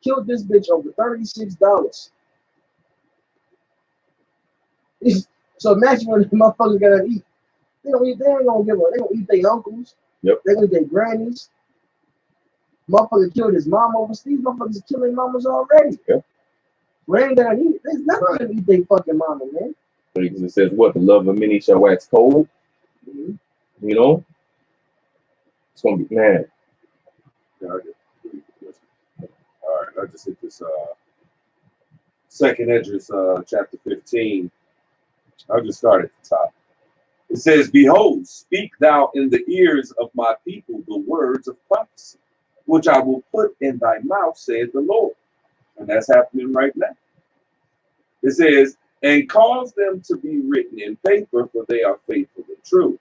Killed this bitch over $36. So imagine when the motherfuckers gotta eat. They ain't gonna give a. They gonna eat their uncles. Yep. They gonna eat their grannies. Motherfucker killed his mom overseas. Motherfuckers killing mamas already. Yep. Well, they ain't gonna eat. There's nothing to eat their fucking mama, man. Because it says what? The love of many shall wax cold. Mm-hmm. You know? It's gonna be mad. Yeah, all right, I just hit this second Esdras chapter 15. I'll just start at the top. It says, Behold, speak thou in the ears of my people the words of prophecy, which I will put in thy mouth, saith the Lord. And that's happening right now. It says, and cause them to be written in paper, for they are faithful and true.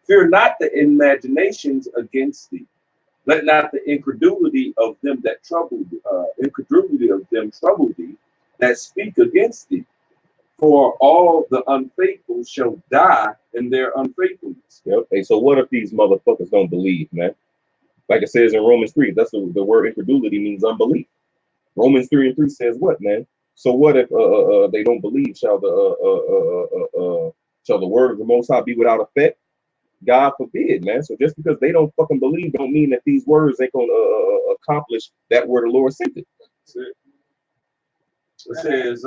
Fear not the imaginations against thee. Let not the incredulity of them trouble thee, that speak against thee. For all the unfaithful shall die in their unfaithfulness. Yep. Hey, so what if these motherfuckers don't believe, man? Like it says in Romans 3, that's the word incredulity means unbelief. Romans 3:3 says what, man? So what if they don't believe? Shall the word of the Most High be without effect? God forbid, man. So just because they don't fucking believe, don't mean that these words ain't gonna accomplish that where the Lord sent it. It says,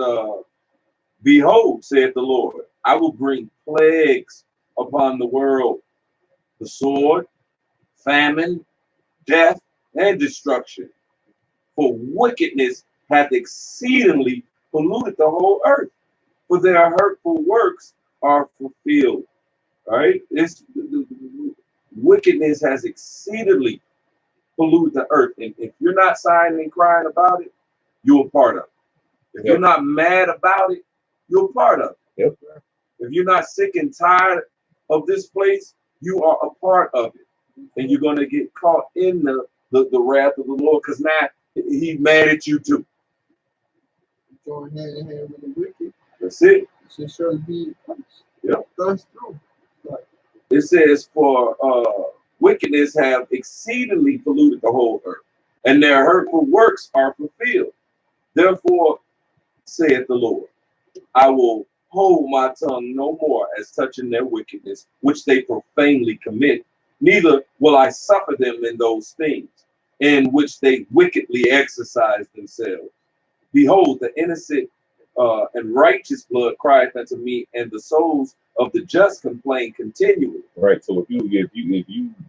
Behold, saith the Lord, I will bring plagues upon the world, the sword, famine, death, and destruction. For wickedness hath exceedingly polluted the whole earth, for their hurtful works are fulfilled. All right, wickedness has exceedingly polluted the earth, and if you're not sighing and crying about it, you're a part of it. If you're not mad about it, you're a part of it. Yep. If you're not sick and tired of this place, you are a part of it, and you're going to get caught in the wrath of the Lord, because now he's mad at you too. Join hand in hand with the wicked. That's it. Should surely be punished. Yep. That's true. It says, for wickedness have exceedingly polluted the whole earth, and their hurtful works are fulfilled. Therefore, saith the Lord, I will hold my tongue no more as touching their wickedness, which they profanely commit, neither will I suffer them in those things in which they wickedly exercise themselves. Behold, the innocent and righteous blood crieth unto me, and the souls of the just complain continually. Right. So if you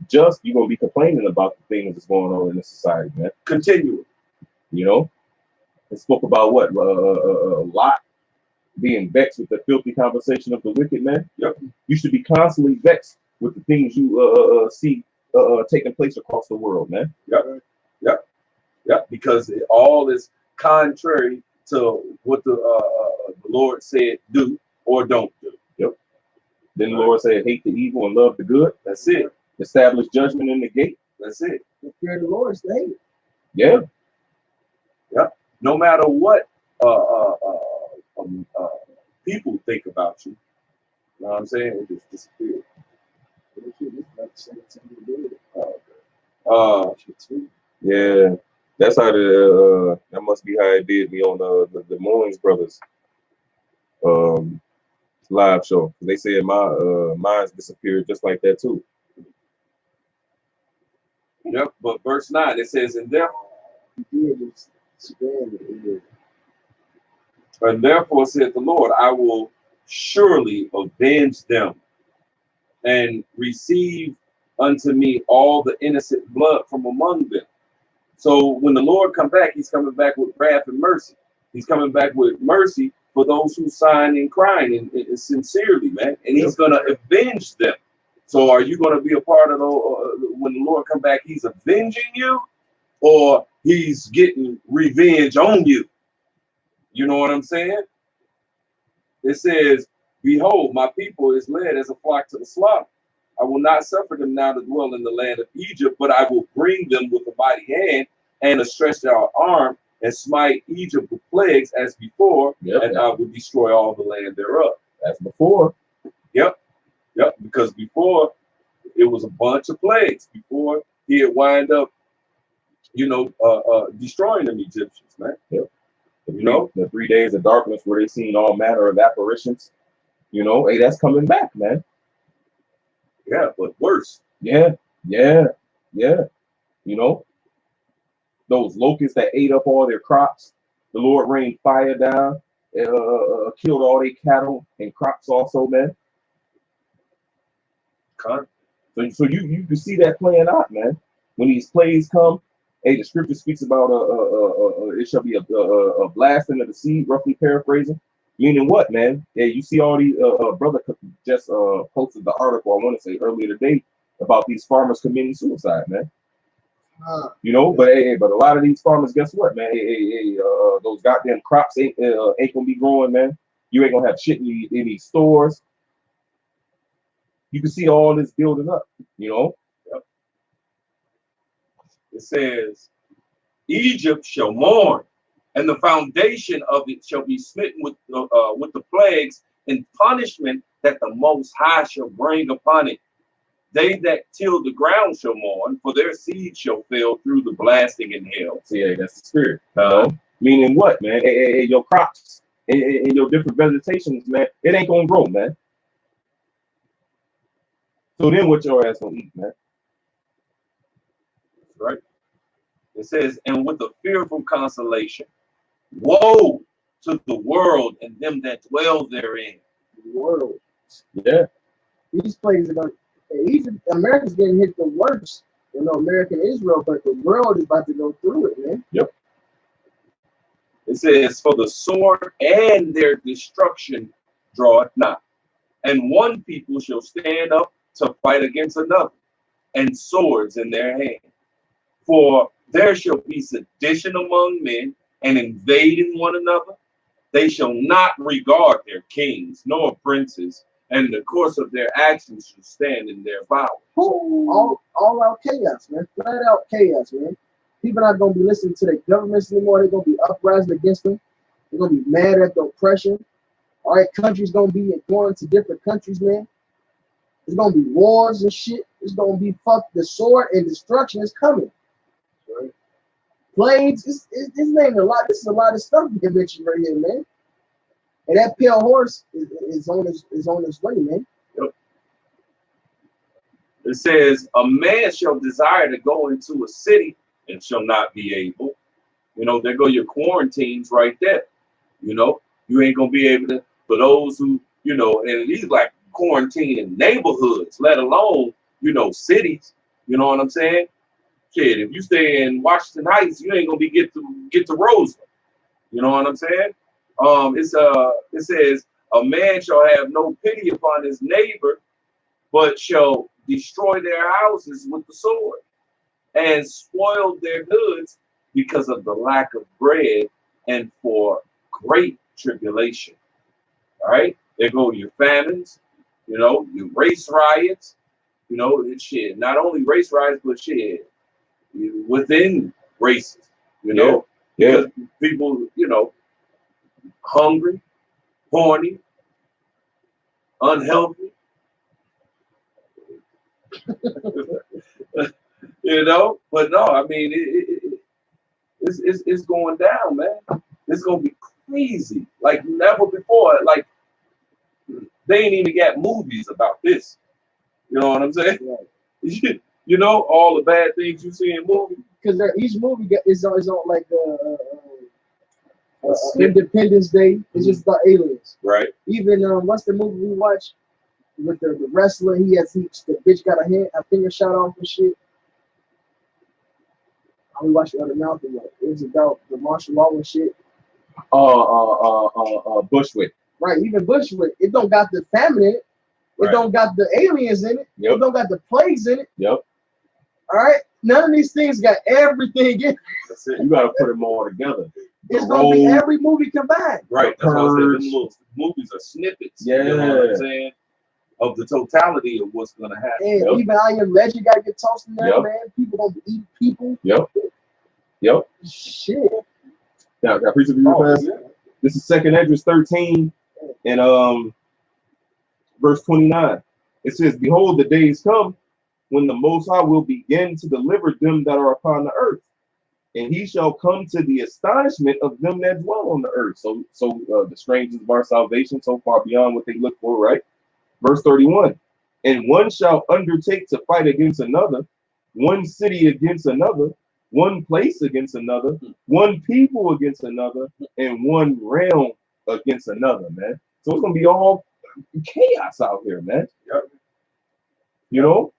just, you're gonna be complaining about the things that's going on in the society, man. Continually. You know, it spoke about what Lot being vexed with the filthy conversation of the wicked, man. Yep. You should be constantly vexed with the things you see taking place across the world, man. Yep. Yep. Yep. Because it all is contrary to what the Lord said do or don't do. Yep. Then the Lord said, hate the evil and love the good. That's it. Establish judgment in the gate. That's it. The fear of the Lord is the hate. Yeah. Yep. No matter what people think about you, you know what I'm saying? It just disappears. Yeah. That's how that must be how it did me on the Moines Brothers live show. They said mine's disappeared just like that too. Yep, but verse 9 it says, and therefore saith the Lord, I will surely avenge them and receive unto me all the innocent blood from among them. So when the Lord come back, he's coming back with wrath and mercy. He's coming back with mercy for those who sign and crying and sincerely, man. And he's going to avenge them. So are you going to be a part of when the Lord come back, he's avenging you, or he's getting revenge on you? You know what I'm saying? It says, behold, my people is led as a flock to the slaughter. I will not suffer them now to dwell in the land of Egypt, but I will bring them with a mighty hand and a stretched out arm, and smite Egypt with plagues as before, and I will destroy all the land thereof. As before. Yep. Because before it was a bunch of plagues. Before he had wind up destroying them Egyptians, man. Yep. The 3 days of darkness where they seen all manner of apparitions. Hey, that's coming back, man. Yeah, but worse. Yeah. Those locusts that ate up all their crops. The Lord rained fire down, killed all their cattle and crops also, man. So you can see that playing out, man. When these plagues come, hey, the scripture speaks about it shall be a blasting of the seed, roughly paraphrasing. Meaning what, man? Yeah, you see all these brother just posted the article, I want to say earlier today, about these farmers committing suicide, man. But a lot of these farmers, guess what, man? Those goddamn crops ain't gonna be growing, man. You ain't gonna have shit in these stores. You can see all this building up, Yep. It says, Egypt shall mourn, and the foundation of it shall be smitten with the plagues and punishment that the Most High shall bring upon it. They that till the ground shall mourn, for their seed shall fail through the blasting in hell. See, hey, that's the spirit. Meaning what, man? Your crops and your different vegetations, man, it ain't gonna grow, man. So then what your ass gonna eat, man? Right. It says, and with a fearful consolation, woe to the world and them that dwell therein. The world. Yeah. These places are going. Egypt, America's getting hit the worst. America and Israel, but the world is about to go through it, man. Yep. It says, for the sword and their destruction draweth not, and one people shall stand up to fight against another, and swords in their hand. For there shall be sedition among men, and invading one another. They shall not regard their kings nor princes, and the course of their actions shall stand in their power. All out chaos, man. Flat out chaos, man. People not gonna be listening to their governments anymore. They're gonna be uprising against them. They're gonna be mad at the oppression. All right, countries gonna be going to different countries, man. There's gonna be wars and shit. It's gonna be the sword and destruction is coming. Right? Plagues, it's named a lot. This is a lot of stuff you can mention right here, man. And that pale horse is on his way, man. Yep. It says, a man shall desire to go into a city and shall not be able. There go your quarantines right there. You ain't gonna be able to, for those who, and these like quarantine in neighborhoods, let alone, cities. You know what I'm saying? Shit, if you stay in Washington Heights, you ain't gonna be get to Roseland. You know what I'm saying? It says, a man shall have no pity upon his neighbor, but shall destroy their houses with the sword, and spoil their goods because of the lack of bread and for great tribulation. All right, there go your famines, your race riots, shit. Not only race riots, but shit within races, because people, hungry, horny, unhealthy, But no, I mean, it's going down, man. It's gonna be crazy, like never before. Like they ain't even got movies about this. You know what I'm saying? Right. All the bad things you see in movies. Because each movie is on like Independence Day. It's just about aliens. Right. Even what's the movie we watched with the wrestler? The bitch got a finger shot off and shit. We watched the other mouth. It was about the martial law and shit. Bushwick. Right. Even Bushwick. It don't got the famine in it. It don't got the aliens in it. Yep. It don't got the plagues in it. Yep. All right. None of these things got everything in it. That's it. You gotta put them all together. It's gonna be every movie combined. Right. That's why I said the movies are snippets. Yeah. You know what I'm saying? Of the totality of what's gonna happen. And even I Am Legend gotta get tossed in there, man. People gonna be eating people. Yep. Shit. Now, can I preach it to you fast? Yeah. This is 2nd Esdras 13 and verse 29. It says, behold, the days come when the Most High will begin to deliver them that are upon the earth, and he shall come to the astonishment of them that dwell on the earth. So the strangers of our salvation, so far beyond what they look for, right? Verse 31. And one shall undertake to fight against another, one city against another, one place against another, one people against another, and one realm against another, man. So it's gonna be all chaos out here, man. Yep. You know?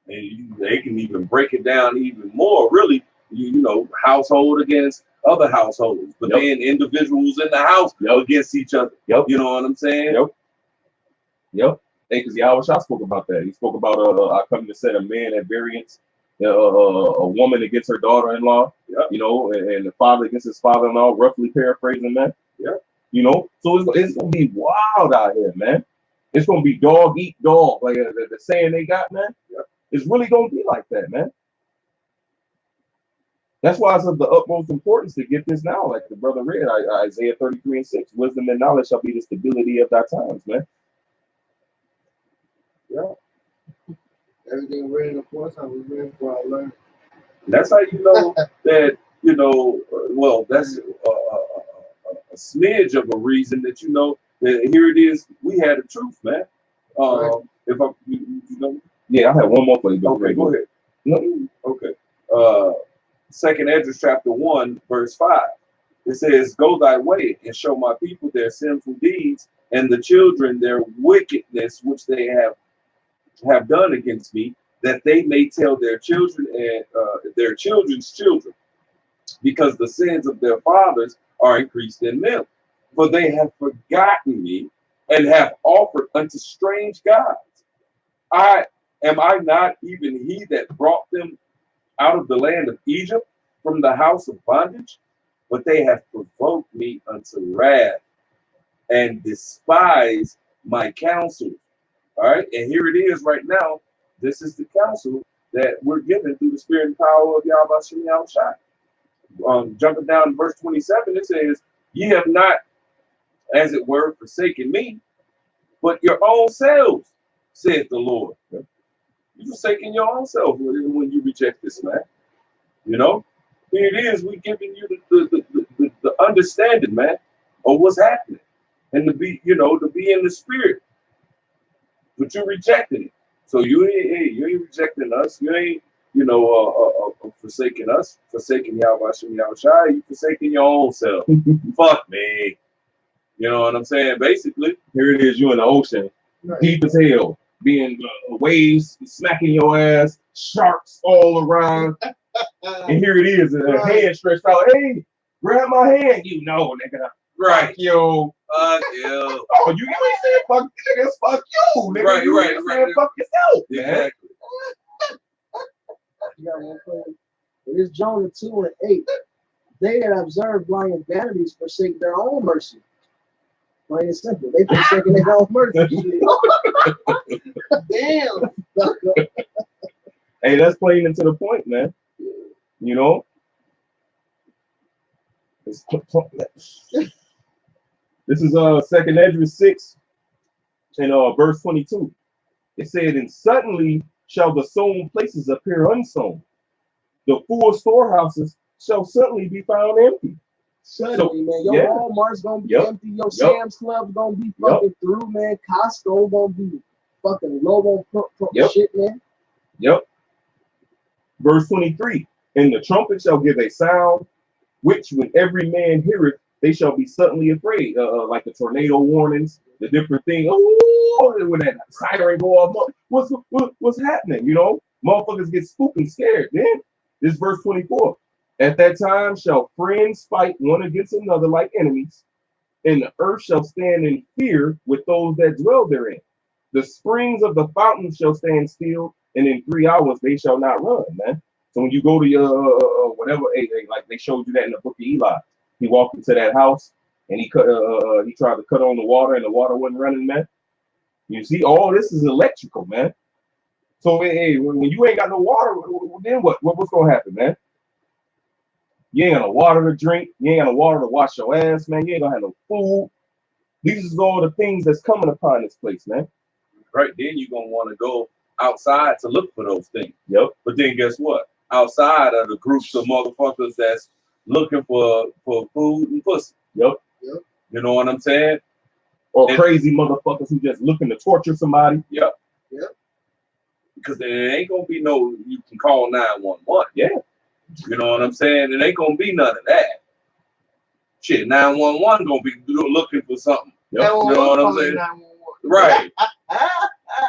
And they can even break it down even more, really. You know, household against other households, but then individuals in the house against each other. You know what I'm saying? Yep. Hey, because Yahweh Shah spoke about that. He spoke about I come to set a man at variance, a woman against her daughter-in-law, you know, and the father against his father-in-law, roughly paraphrasing that. You know, so it's gonna be wild out here, man. It's gonna be dog eat dog, like the saying they got, man. It's really gonna be like that, man. That's why it's of the utmost importance to get this now, like the brother read, Isaiah 33:6. Wisdom and knowledge shall be the stability of thy times, man. Everything written, of course, I was reading for I learned. That's how you know that, you know, well, that's a smidge of a reason that you know that here it is. We had the truth, man. If I, you know, yeah, I have one more for you. Okay, go ahead. No. Okay. 2nd Esdras chapter 1, verse 5. It says, "Go thy way and show my people their sinful deeds and the children their wickedness which they have done against me, that they may tell their children and their children's children, because the sins of their fathers are increased in them. For they have forgotten me and have offered unto strange gods. Am I not even he that brought them out of the land of Egypt from the house of bondage? But they have provoked me unto wrath and despised my counsel." All right, and here it is right now. This is the counsel that we're given through the spirit and power of Yahweh Shem Yahushua. Jumping down to verse 27, it says, "Ye have not, as it were, forsaken me, but your own selves, saith the Lord." You're forsaking your own self when you reject this, man. You know, here it is. We giving you the understanding, man, of what's happening, and to be, you know, to be in the spirit. But you're rejecting it. So you ain't rejecting us. You ain't, you know, forsaking us, forsaking Yahweh Shem Yahushua. You forsaking your own self. Fuck me. You know what I'm saying? Basically, here it is. You in the ocean, deep as hell, being waves smacking your ass, sharks all around, and here it is, a hand stretched out. Hey, grab my hand. You know, nigga. Right. Yo. Fuck you. Oh, you ain't saying fuck niggas, fuck you. Nigga. Right, you right, ain't right. saying fuck yourself. Exactly. You got one thing. It is Jonah 2:8. They that observe lying vanities forsake their own mercy. Plain and simple. They forsaking their own mercy. Damn. Hey, that's playing into the point, man. You know? This is 2nd Esdras 6 and verse 22. It said, "And suddenly shall the sown places appear unsown. The full storehouses shall suddenly be found empty." Suddenly, man, your Walmart's gonna be empty. Your Sam's Club's gonna be fucking through, man. Costco gonna be fucking low on shit, man. Verse 23. "And the trumpet shall give a sound, which when every man heareth, they shall be suddenly afraid." Like the tornado warnings, the different things. Oh, when that siren go off, what's happening? You know, motherfuckers get spooked and scared. Then this verse 24. "At that time shall friends fight one against another like enemies, and the earth shall stand in fear with those that dwell therein. The springs of the fountains shall stand still, and in 3 hours they shall not run," man. So when you go to your whatever, like they showed you that in the book of Eli, he walked into that house and he tried to cut on the water and the water wasn't running, man. You see, all this is electrical, man. So hey, when you ain't got no water, then what's gonna happen, man? You ain't got no water to drink. You ain't got no water to wash your ass, man. You ain't gonna have no food. These are all the things that's coming upon this place, man. Right, then you're gonna want to go outside to look for those things. Yep. But then guess what? outside of the groups of motherfuckers that's looking for food and pussy. Yep. Yep. You know what I'm saying? Or crazy motherfuckers who just looking to torture somebody. Yep. Yep. Because there ain't gonna be no, you can call 911. Yeah. You know what I'm saying? It ain't gonna be none of that. Shit, 911 gonna be looking for something. Yep. You know what I'm saying? Right.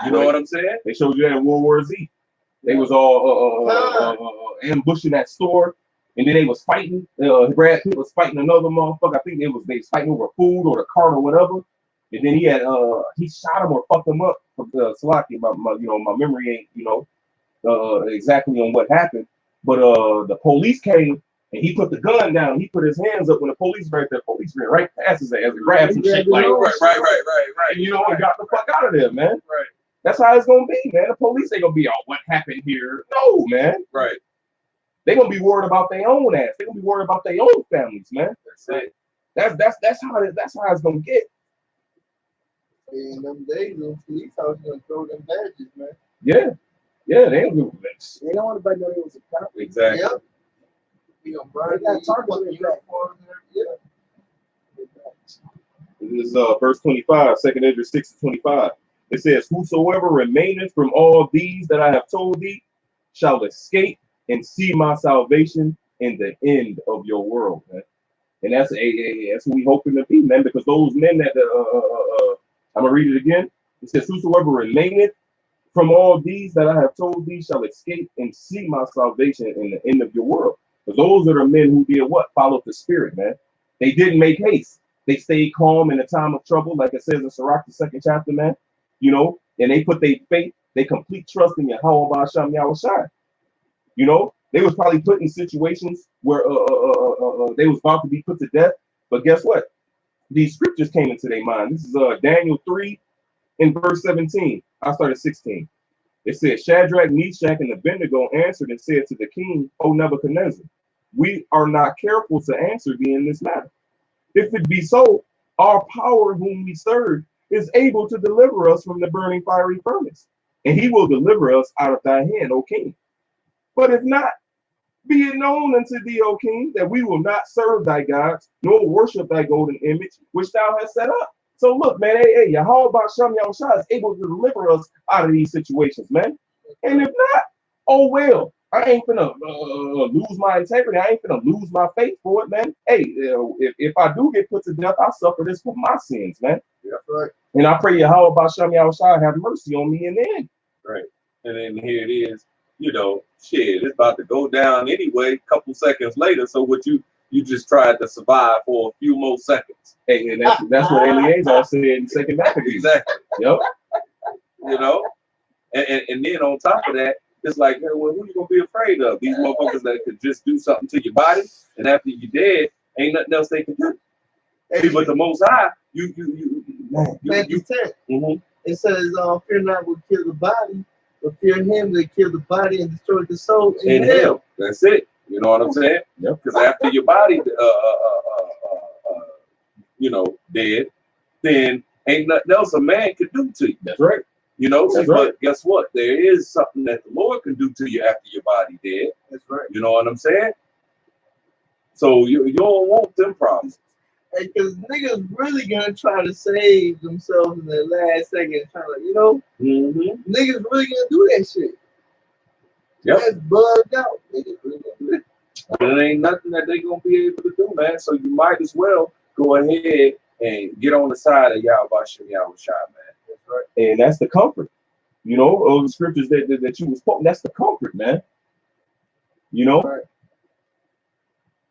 You know what I'm saying? They showed you that in World War Z. They was all ambushing that store, and then they was fighting. Brad Pitt was fighting another motherfucker. I think they was fighting over food or the cart or whatever. And then he shot him or fucked him up. Salaki, my memory ain't exactly on what happened. But the police came and he put the gun down. He put his hands up when the police right there. Police ran right past his ass and grabbed some shit like right. and, and got the fuck out of there, man. Right. That's how it's gonna be, man. The police ain't gonna be, oh, what happened here? No, man. Right. They gonna be worried about their own ass. They gonna be worried about their own families, man. That's it. That's how it's gonna get. In them days, those police officers gonna throw them badges, man. Yeah, they don't give a mess. They don't want anybody to know he was a cop. Exactly. Yep. You know, Brian, They got targets on their back. Yeah. This is verse 25, 2nd Ezra 6-25. It says, whosoever remaineth from all these that I have told thee shall escape and see my salvation in the end of your world, man. And that's what we hoping to be, man, because those men that I'm gonna read it again. It says, whosoever remaineth from all these that I have told thee shall escape and see my salvation in the end of your world. But those are the men who did what? Followed the spirit, man. They didn't make haste. They stayed calm in a time of trouble, like it says in Sirach, the 2nd chapter, man. You know, and they put their faith, they complete trust in Yahweh Ba'asham Yahushai. You know, they was probably put in situations where they was about to be put to death. But guess what? These scriptures came into their mind. This is Daniel 3 in verse 17. I started 16. It says, Shadrach, Meshach, and Abednego answered and said to the king, O Nebuchadnezzar, we are not careful to answer thee in this matter. If it be so, our power whom we serve is able to deliver us from the burning fiery furnace, and he will deliver us out of thy hand, O king. But if not, be it known unto thee, O king, that we will not serve thy gods, nor worship thy golden image, which thou hast set up. So look, man, hey, Yahweh Ba'asham Yahushua is able to deliver us out of these situations, man. And if not, oh well, I ain't gonna lose my integrity. I ain't gonna lose my faith for it, man. Hey, if I do get put to death, I suffer this for my sins, man. Yeah, right. And I pray Yahweh Ba'asham Yahushua have mercy on me in the end. Right. And then here it is, you know, shit, it's about to go down anyway, a couple seconds later. So what you just tried to survive for a few more seconds. Hey, and that's what Eleazar said in 2nd Maccabees. Exactly. Yep. You know? And then on top of that, it's like, hey, well, who you gonna be afraid of? These motherfuckers that could just do something to your body, and after you're dead, ain't nothing else they can do. Hey, but the Most High, you it says, fear not will kill the body, but fear him that kill the body and destroy the soul in hell. That's it. You know what I'm saying? Yep. Because after your body, dead, then ain't nothing else a man can do to you. That's right. You know, That's but right. Guess what? There is something that the Lord can do to you after your body dead. That's right. You know what I'm saying? So you don't want them problems. Because niggas really gonna try to save themselves in the last second, trying to, niggas really gonna do that shit. Yep. That's bugged out. Niggas really gonna do that. But it ain't nothing that they gonna be able to do, man. So you might as well go ahead and get on the side of Yahweh Ba'asham Yahushua, man. That's right. And that's the comfort. You know, all the scriptures that you was quoting, that's the comfort, man. You know? Right.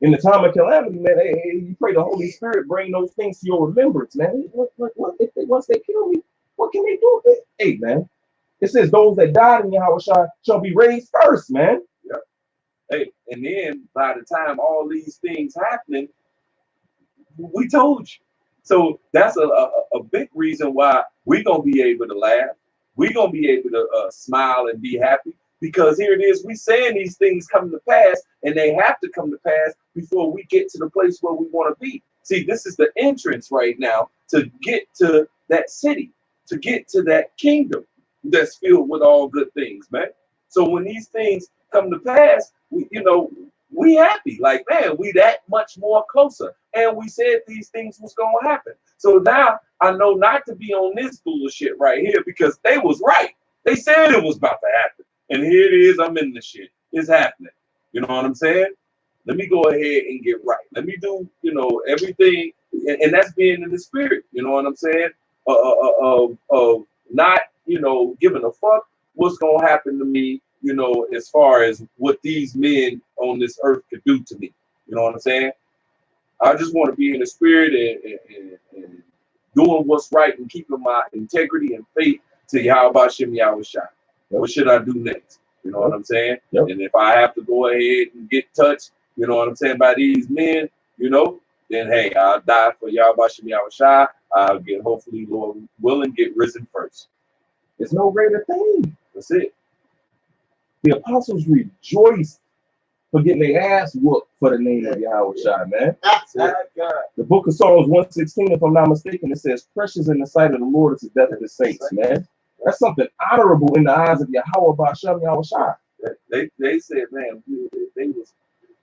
In the time of calamity, man, hey, you pray the Holy Spirit bring those things to your remembrance, man. What if once they kill me, what can they do? Hey, man, it says those that died in Yahweh shall be raised first, man. Yep. Hey, and then by the time all these things happening, we told you. So that's a big reason why we're gonna be able to laugh. We're gonna be able to smile and be happy. Because here it is, we saying these things come to pass, and they have to come to pass before we get to the place where we want to be. See, this is the entrance right now to get to that city, to get to that kingdom that's filled with all good things, man. So when these things come to pass, we happy. Like, man, we that much more closer. And we said these things was gonna happen. So now I know not to be on this bullshit right here because they was right. They said it was about to happen. And here it is, I'm in the shit. It's happening. You know what I'm saying? Let me go ahead and get right. Let me do, everything. And that's being in the spirit. You know what I'm saying? Of not, giving a fuck what's going to happen to me, as far as what these men on this earth could do to me. You know what I'm saying? I just want to be in the spirit and doing what's right and keeping my integrity and faith to Yahweh Shem Yahweh Shai. What should I do next? You know what I'm saying? Yep. And if I have to go ahead and get touched, you know what I'm saying, by these men, then hey, I'll die for Yahweh Shem Yahweh Shai. I'll get, hopefully, Lord willing, get risen first. It's no greater thing. That's it. The apostles rejoiced for getting their ass whooped for the name of Yahweh Shai, man. That's it. The book of Psalms 116, if I'm not mistaken, it says, precious in the sight of the Lord is the death of his saints, man. That's something honorable in the eyes of Yahweh Ba'Shem Yahweh Shai. They said, man, they was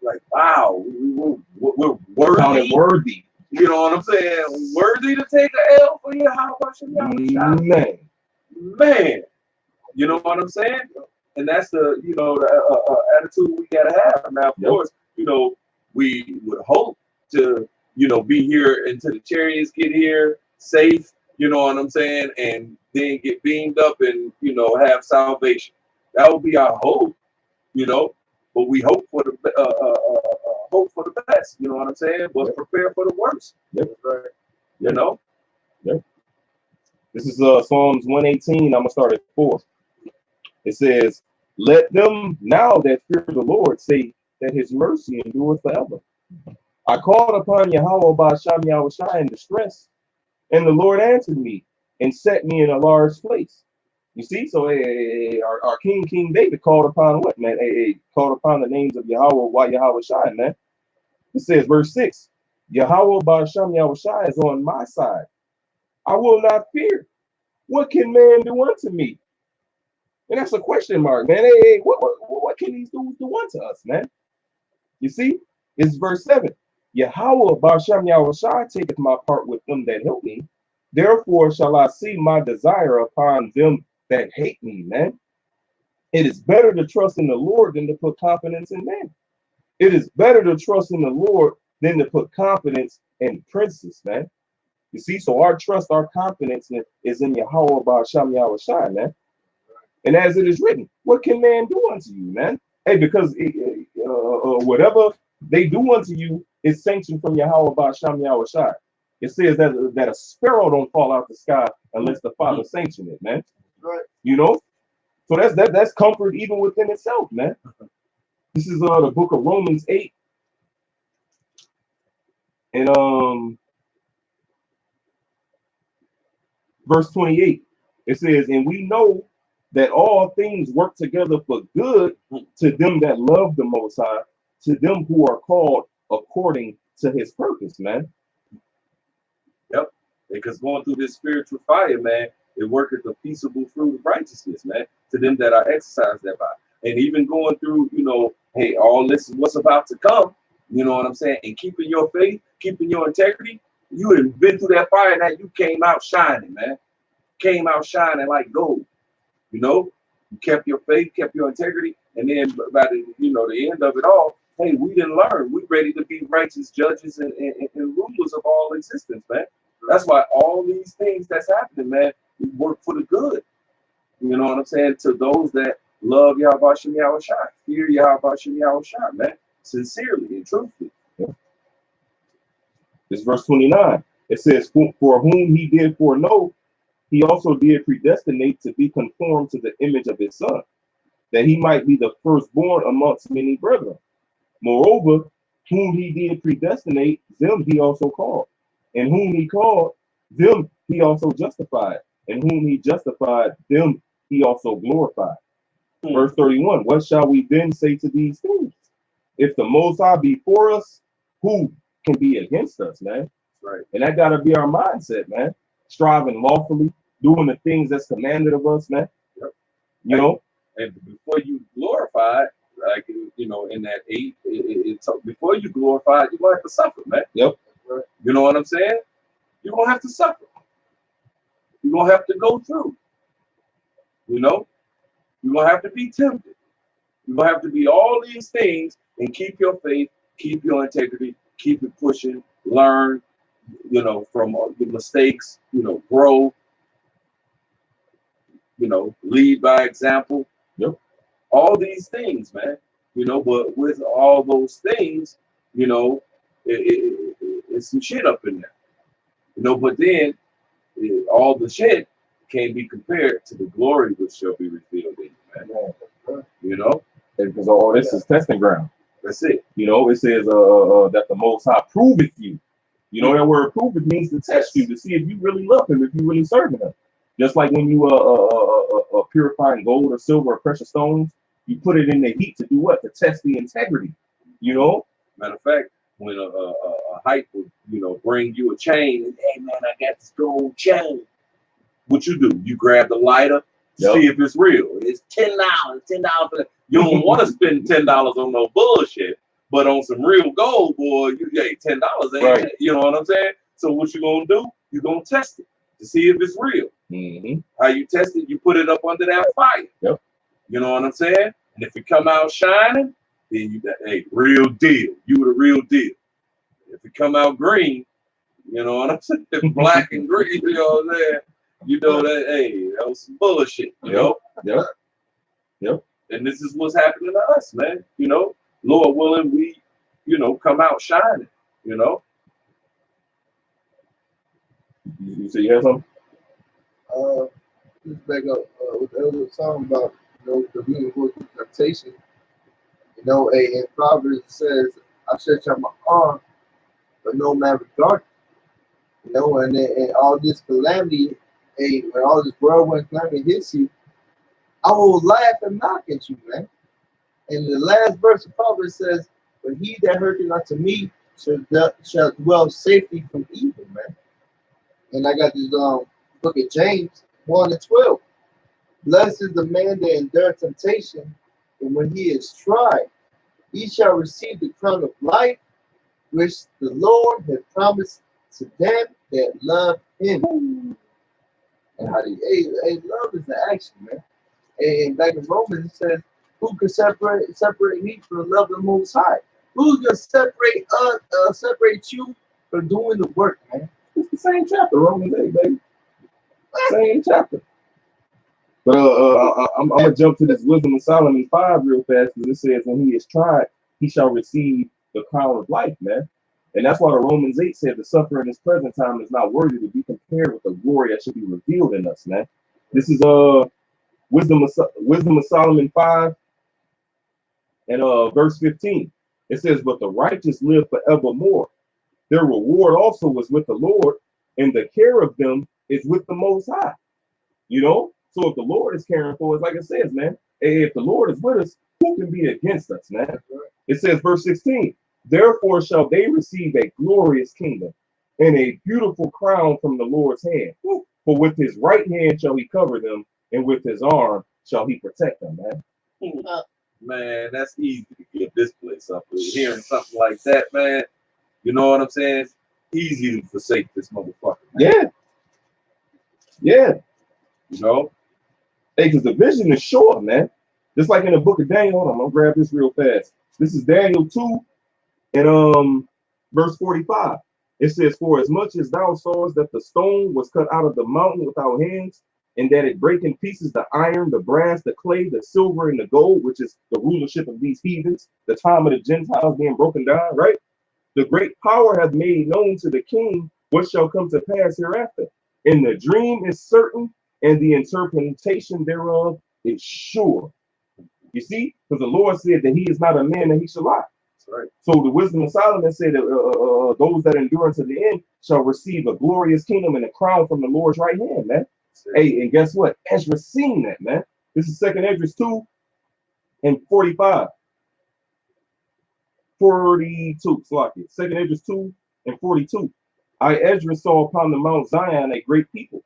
like, wow, we're worthy. Worthy. You know what I'm saying? Worthy to take an L for Yahweh Ba'Shem Yahweh Shai. Man. You know what I'm saying? And that's the, the attitude we gotta have. Now, of course, we would hope to, be here until the chariots get here safe. You know what I'm saying? And then get beamed up and, have salvation. That would be our hope, but we hope for the best. You know what I'm saying? But prepare for the worst. Yep. Yep. This is Psalms 118. I'm gonna start at 4. It says, let them now that fear the Lord say that his mercy endures forever. I called upon Yahweh Ba'Shem Yahweh Shai in distress, and the Lord answered me and set me in a large place. You see, so our King David called upon what, man? Called upon the names of Yahweh Yahweh Shai, man. It says, verse 6, Yahweh Ba'Shem Yahweh Shai is on my side. I will not fear. What can man do unto me? And that's a question mark, man. What can these dudes do unto us, man? You see, it's verse 7. Yahweh Ba'Shem Yahweh Shai taketh my part with them that help me. Therefore shall I see my desire upon them that hate me, man. It is better to trust in the Lord than to put confidence in man. It is better to trust in the Lord than to put confidence in princes, man. You see, so our trust, our confidence is in Yahweh Ba'Shem Yahweh Shai, man. And as it is written, what can man do unto you, man? Hey, because whatever they do unto you is sanctioned from Yahweh Ba'Shem Yahweh Shai. It says that a sparrow don't fall out the sky unless the Father sanction it, man. Right. So that's comfort even within itself, man. This is the book of Romans 8. And verse 28. It says, and we know that all things work together for good to them that love the Most High, to them who are called according to his purpose, man. Yep. Because going through this spiritual fire, man, it worketh the peaceable fruit of righteousness, man, to them that are exercised thereby. And even going through, hey, all this is what's about to come, you know what I'm saying? And keeping your faith, keeping your integrity, you have been through that fire and you came out shining, man. Came out shining like gold. You kept your faith, kept your integrity, and then by the end of it all, hey, we didn't learn. We're ready to be righteous judges and rulers of all existence, man. That's why all these things that's happening, man, we work for the good. You know what I'm saying? To those that love Yahweh Shem Yahweh Shai, fear Yahweh Shem Yahweh Shai, man, sincerely and truthfully. Yeah. This verse 29. It says, for whom he did foreknow, he also did predestinate to be conformed to the image of his son, that he might be the firstborn amongst many brethren. Moreover, whom he did predestinate, them he also called. And whom he called, them he also justified. And whom he justified, them he also glorified. Verse 31, what shall we then say to these things? If the Most High be for us, who can be against us, man? Right. And that got to be our mindset, man. Striving lawfully, doing the things that's commanded of us, man. Yep. You know? And before you glorify it, like you know, in that 8, it's before you glorify, you're gonna have to suffer, man. Yep. You know what I'm saying? You're gonna have to suffer. You're gonna have to go through. You know, you're gonna have to be tempted. You're gonna have to be all these things and keep your faith, keep your integrity, keep it pushing, learn, you know, from your mistakes, you know, grow, you know, lead by example. Yep. All these things, man. You know, but with all those things, you know, it's some shit up in there. You know, but then all the shit can't be compared to the glory which shall be revealed in you, man. You know? Because all this is testing ground. That's it. You know, it says that the Most High proveth you. You know, that word prove it means to test you, to see if you really love him, if you really serving him. Just like when you purifying gold or silver or precious stones, you put it in the heat to do what? To test the integrity. You know? Matter of fact, when a hype would, you know, bring you a chain, and hey man, I got this gold chain. What you do? You grab the lighter, see if it's real. It's $10, $10 for that. You don't want to spend $10 on no bullshit, but on some real gold, boy, you $10 ain't right. You know what I'm saying? So what you gonna do? You gonna test it to see if it's real. Mm-hmm. How you test it? You put it up under that fire. Yep. You know what I'm saying? And if it come out shining, then you got real deal. You the real deal. If it come out green, you know what I'm saying? Black and green, you know what I'm saying? You know that, hey, that was some bullshit, you know? Yep. And this is what's happening to us, man. You know, Lord willing, we, you know, come out shining, you know? You say you have something? Just back up with the elder talking about, you know, the being going through temptation. You know, in Proverbs it says, I stretch out my arm, but no man regard. You know, and all this calamity, when all this whirlwind calamity hits you, I will laugh and mock at you, man. And the last verse of Proverbs says, but he that hearkeneth unto me shall dwell safely from evil, man. And I got this book of James 1:12. Blessed is the man that endureth temptation, and when he is tried, he shall receive the crown of life, which the Lord hath promised to them that love him. And how do you, love is the action, man. And back in Romans it says, who can separate me from the love of the Most High? Who's gonna separate you from doing the work, man? It's the same chapter, Romans 8, baby. Same chapter. But I'm gonna jump to this Wisdom of Solomon 5 real fast, because it says when he is tried, he shall receive the crown of life, man. And that's why the Romans 8 said the suffering in this present time is not worthy to be compared with the glory that should be revealed in us, man. This is Wisdom of Solomon 5 and verse 15. It says, but the righteous live forevermore. Their reward also is with the Lord, and the care of them is with the Most High. You know? So if the Lord is caring for us, like it says, man, if the Lord is with us, who can be against us, man? It says, verse 16, therefore shall they receive a glorious kingdom and a beautiful crown from the Lord's hand. For with his right hand shall he cover them, and with his arm shall he protect them, man. Man, that's easy to give this place up. Hearing something like that, man, you know what I'm saying? It's easy to forsake this motherfucker, man. Yeah. You know? Hey, because the vision is short, man. Just like in the book of Daniel. Hold on, I'm gonna grab this real fast. This is Daniel 2 and verse 45. It says, for as much as thou sawest that the stone was cut out of the mountain without hands, and that it break in pieces the iron, the brass, the clay, the silver, and the gold, which is the rulership of these heathens, the time of the Gentiles being broken down, right? The great power hath made known to the king what shall come to pass hereafter. And the dream is certain, and the interpretation thereof is sure. You see, because the Lord said that he is not a man that he shall lie. That's right. So the Wisdom of Solomon said that those that endure unto the end shall receive a glorious kingdom and a crown from the Lord's right hand, man. Hey, and guess what? Ezra seen that, man. This is 2nd Ezra 2 and 45. 42, Slocky. 2nd Ezra 2 and 42. I, Ezra, saw upon the Mount Zion a great people,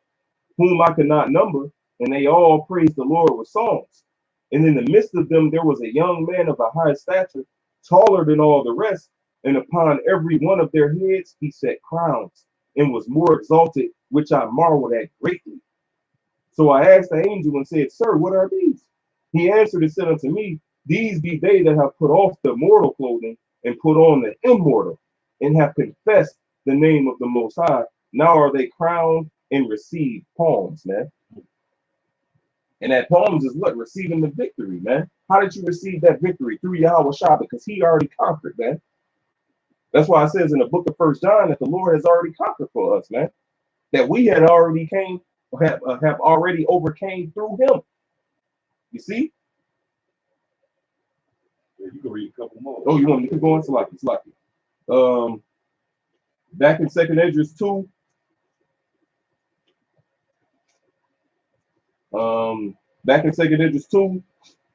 whom I could not number, and they all praised the Lord with songs. And in the midst of them there was a young man of a high stature, taller than all the rest, and upon every one of their heads he set crowns, and was more exalted, which I marveled at greatly. So I asked the angel and said, Sir, what are these? He answered and said unto me, These be they that have put off the mortal clothing and put on the immortal, and have confessed the name of the Most High. Now are they crowned and receive palms, man. And that palms is what? Receiving the victory, man. How did you receive that victory? Through Yahweh Shah, because he already conquered, man. That's why it says in the book of 1 John that the Lord has already conquered for us, man. That we had already have already overcame through him. You see? Yeah, you can read a couple more. Oh, you want me to keep going? It's lucky. Back in 2nd Esdras 2. Back in 2nd Esdras 2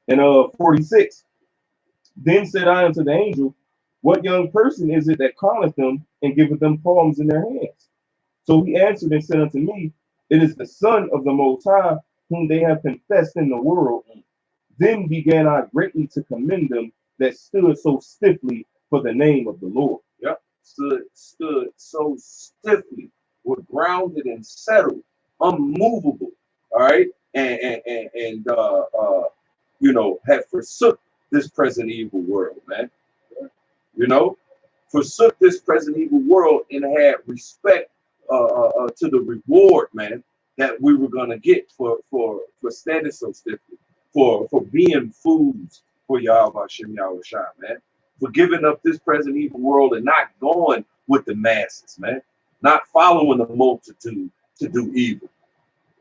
and 46. Then said I unto the angel, What young person is it that crowneth them and giveth them palms in their hands? So he answered and said unto me, It is the Son of the Most High, whom they have confessed in the world. Then began I greatly to commend them that stood so stiffly for the name of the Lord. Yep, stood so stiffly, were grounded and settled, unmovable. All right, and you know, had forsook this present evil world, man. You know, forsook this present evil world and had respect to the reward, man, that we were gonna get for standing so stiffly, for being fools for Yahweh Hashem Yahweh Shai, man, for giving up this present evil world and not going with the masses, man, not following the multitude to do evil.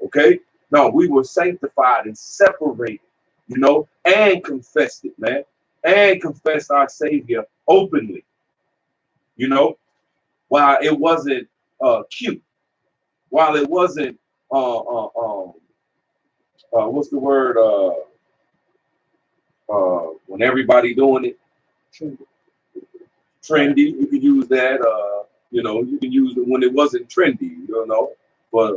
Okay, no, we were sanctified and separated, you know, and confessed it, man, and confessed our Savior openly, you know, while it wasn't cute, while it wasn't what's the word, when everybody doing it, trendy. You can use that. You know, you can use it when it wasn't trendy, you know, but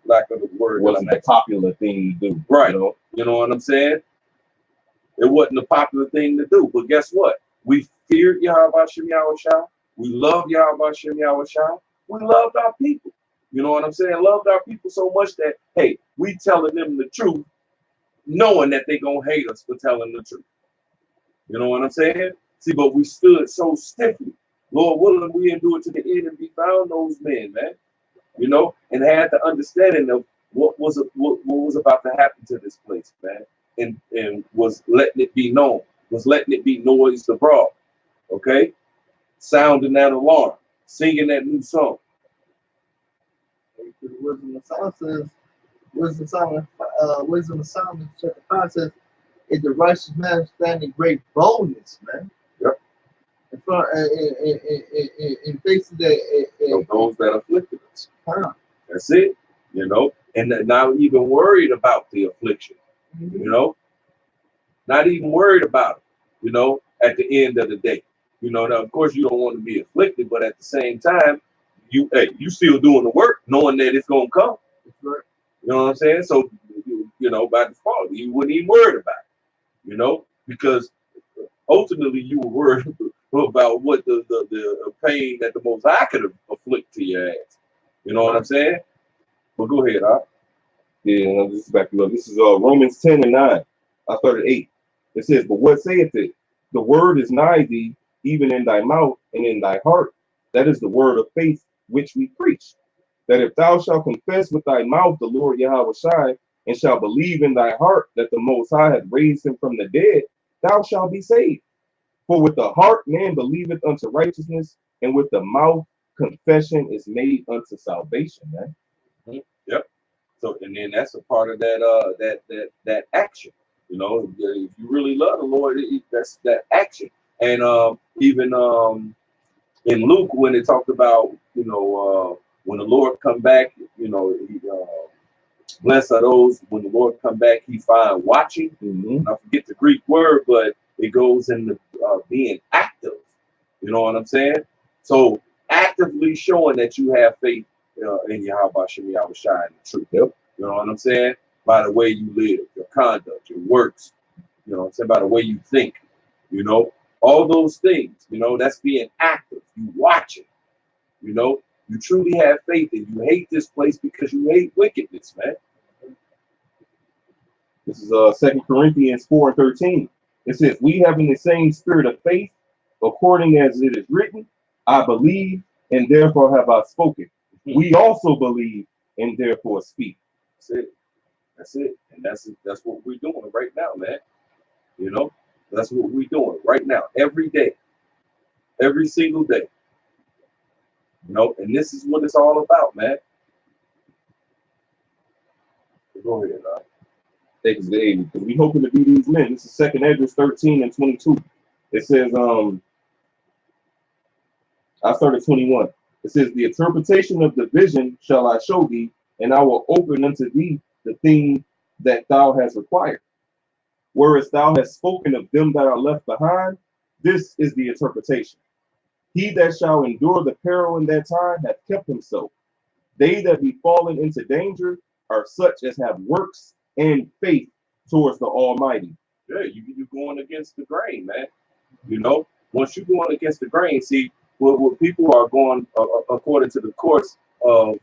lack of the word, wasn't the popular thing to do, right? You know what I'm saying? It wasn't a popular thing to do, but guess what? We feared Yahweh Hashem Yahweh Shai. We loved Yahweh Hashem Yahweh Shai. We loved our people. You know what I'm saying? Loved our people so much that, hey, we telling them the truth, knowing that they gonna hate us for telling the truth. You know what I'm saying? See, but we stood so stiffly. Lord willing, we endure to the end and be found those men, man. You know, and had the understanding of what was about to happen to this place, man, and was letting it be known, was letting it be noised abroad. Okay, sounding that alarm, singing that new song. Wisdom of Solomon says, Wisdom of Solomon chapter 5 says, "Is the righteous man standing great boldness, man." Yep. In faces that those that afflicted us. Huh. That's it. You know, and not even worried about the affliction. You know, not even worried about it. You know, at the end of the day, you know. Now, of course, you don't want to be afflicted, but at the same time, you still doing the work, knowing that it's gonna come. Right. You know what I'm saying? So, you know, by default, you wouldn't even worry about it. You know, because ultimately you were worried about what the pain that the Most High could afflict to your ass. You know what I'm saying? Well, go ahead, huh? Yeah, no, this is back to this is Romans 10 and 9. I started 8. It says, But what saith it? The word is nigh thee, even in thy mouth and in thy heart. That is the word of faith which we preach. That if thou shalt confess with thy mouth the Lord Yahweh Shai, and shalt believe in thy heart that the Most High hath raised him from the dead, thou shalt be saved. For with the heart man believeth unto righteousness, and with the mouth confession is made unto salvation, man. Yep. So, and then that's a part of that action. You know, if you really love the Lord, that's that action. And even in Luke, when it talked about, you know, when the Lord come back, you know, blessed are those when the Lord come back, he find watching. I forget the Greek word, but it goes into being active. You know what I'm saying? So actively showing that you have faith in Yahweh Hashem Yahweh Shai and the truth. Yep. You know what I'm saying? By the way you live, your conduct, your works, You know what I'm saying? By the way you think, you know, all those things, you know, that's being active. You watch it, you know, you truly have faith and you hate this place because you hate wickedness, man. This is 2 Corinthians 4:13. It says, we having the same spirit of faith, according as it is written, I believe, and therefore have I spoken. We also believe, and therefore speak. That's it. That's it. And that's what we're doing right now, man. You know, that's what we're doing right now, every day, every single day. You know, and this is what it's all about, man. Go ahead, Because we hoping to be these men. This is 2 Ezra 13:22. It says, I started 21. It says, the interpretation of the vision shall I show thee, and I will open unto thee the thing that thou hast required. Whereas thou hast spoken of them that are left behind, this is the interpretation. He that shall endure the peril in that time hath kept himself. They that be fallen into danger are such as have works and faith towards the Almighty. Yeah, you're going against the grain, man. You know, once you're going against the grain, see, what people are going according to the course of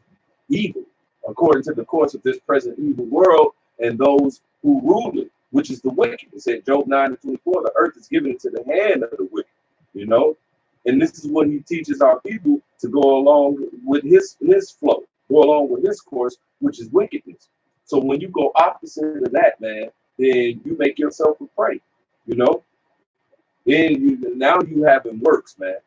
evil, according to the course of this present evil world, and those who rule it, which is the wicked. It said Job 9:24, the earth is given into the hand of the wicked, you know. And this is what he teaches our people to go along with his flow, go along with his course, which is wickedness. So when you go opposite of that, man, then you make yourself a prey, you know. Then now you having works, man.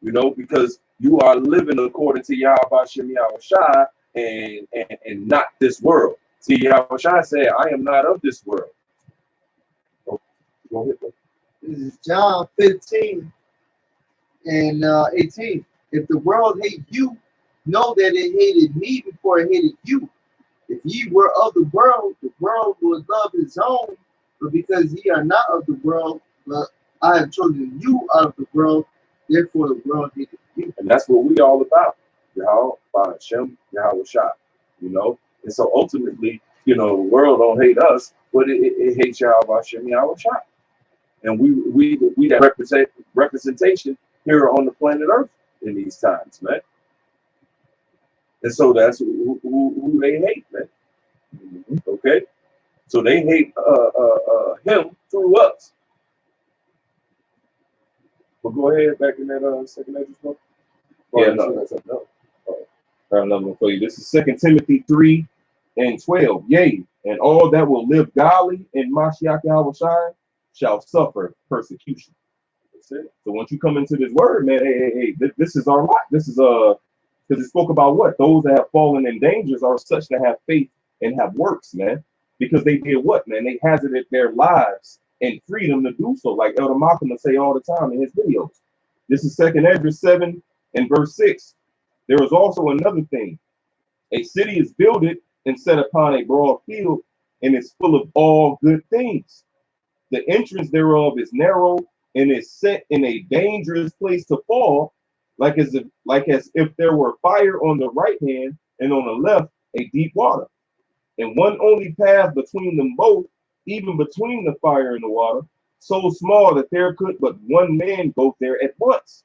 You know, because you are living according to Yahweh Shem Yahushua and not this world. See, Yahushua said, I am not of this world. Oh, go ahead. This is John 15 and 18. If the world hate you, know that it hated me before it hated you. If ye were of the world would love his own, but because ye are not of the world, but I have chosen you out of the world, therefore the world hated you. And that's what we all about. Yahweh Hashem, Yahushua, you know. And so ultimately, you know, the world don't hate us, but it hates Yahweh Hashem, Yahushua. And we that representation here on the planet Earth in these times, man. And so that's who they hate, man. Okay, so they hate him through us. But go ahead, back in that second Ezra book. Yeah, no. I have another one for you. This is 2 Timothy 3:12. Yea, and all that will live godly in Mashiach Yahushua shall suffer persecution. That's it. So once you come into this word, man, hey, this is our lot. This is because it spoke about what? Those that have fallen in dangers are such to have faith and have works, man. Because they did what, man? They hazarded their lives and freedom to do so, like Elder Malcolm will say all the time in his videos. This is 2 Ezra 7:6. There is also another thing. A city is builded and set upon a broad field, and is full of all good things. The entrance thereof is narrow and is set in a dangerous place to fall, like as if there were fire on the right hand and on the left a deep water, and one only path between them both, even between the fire and the water, so small that there could but one man go there at once.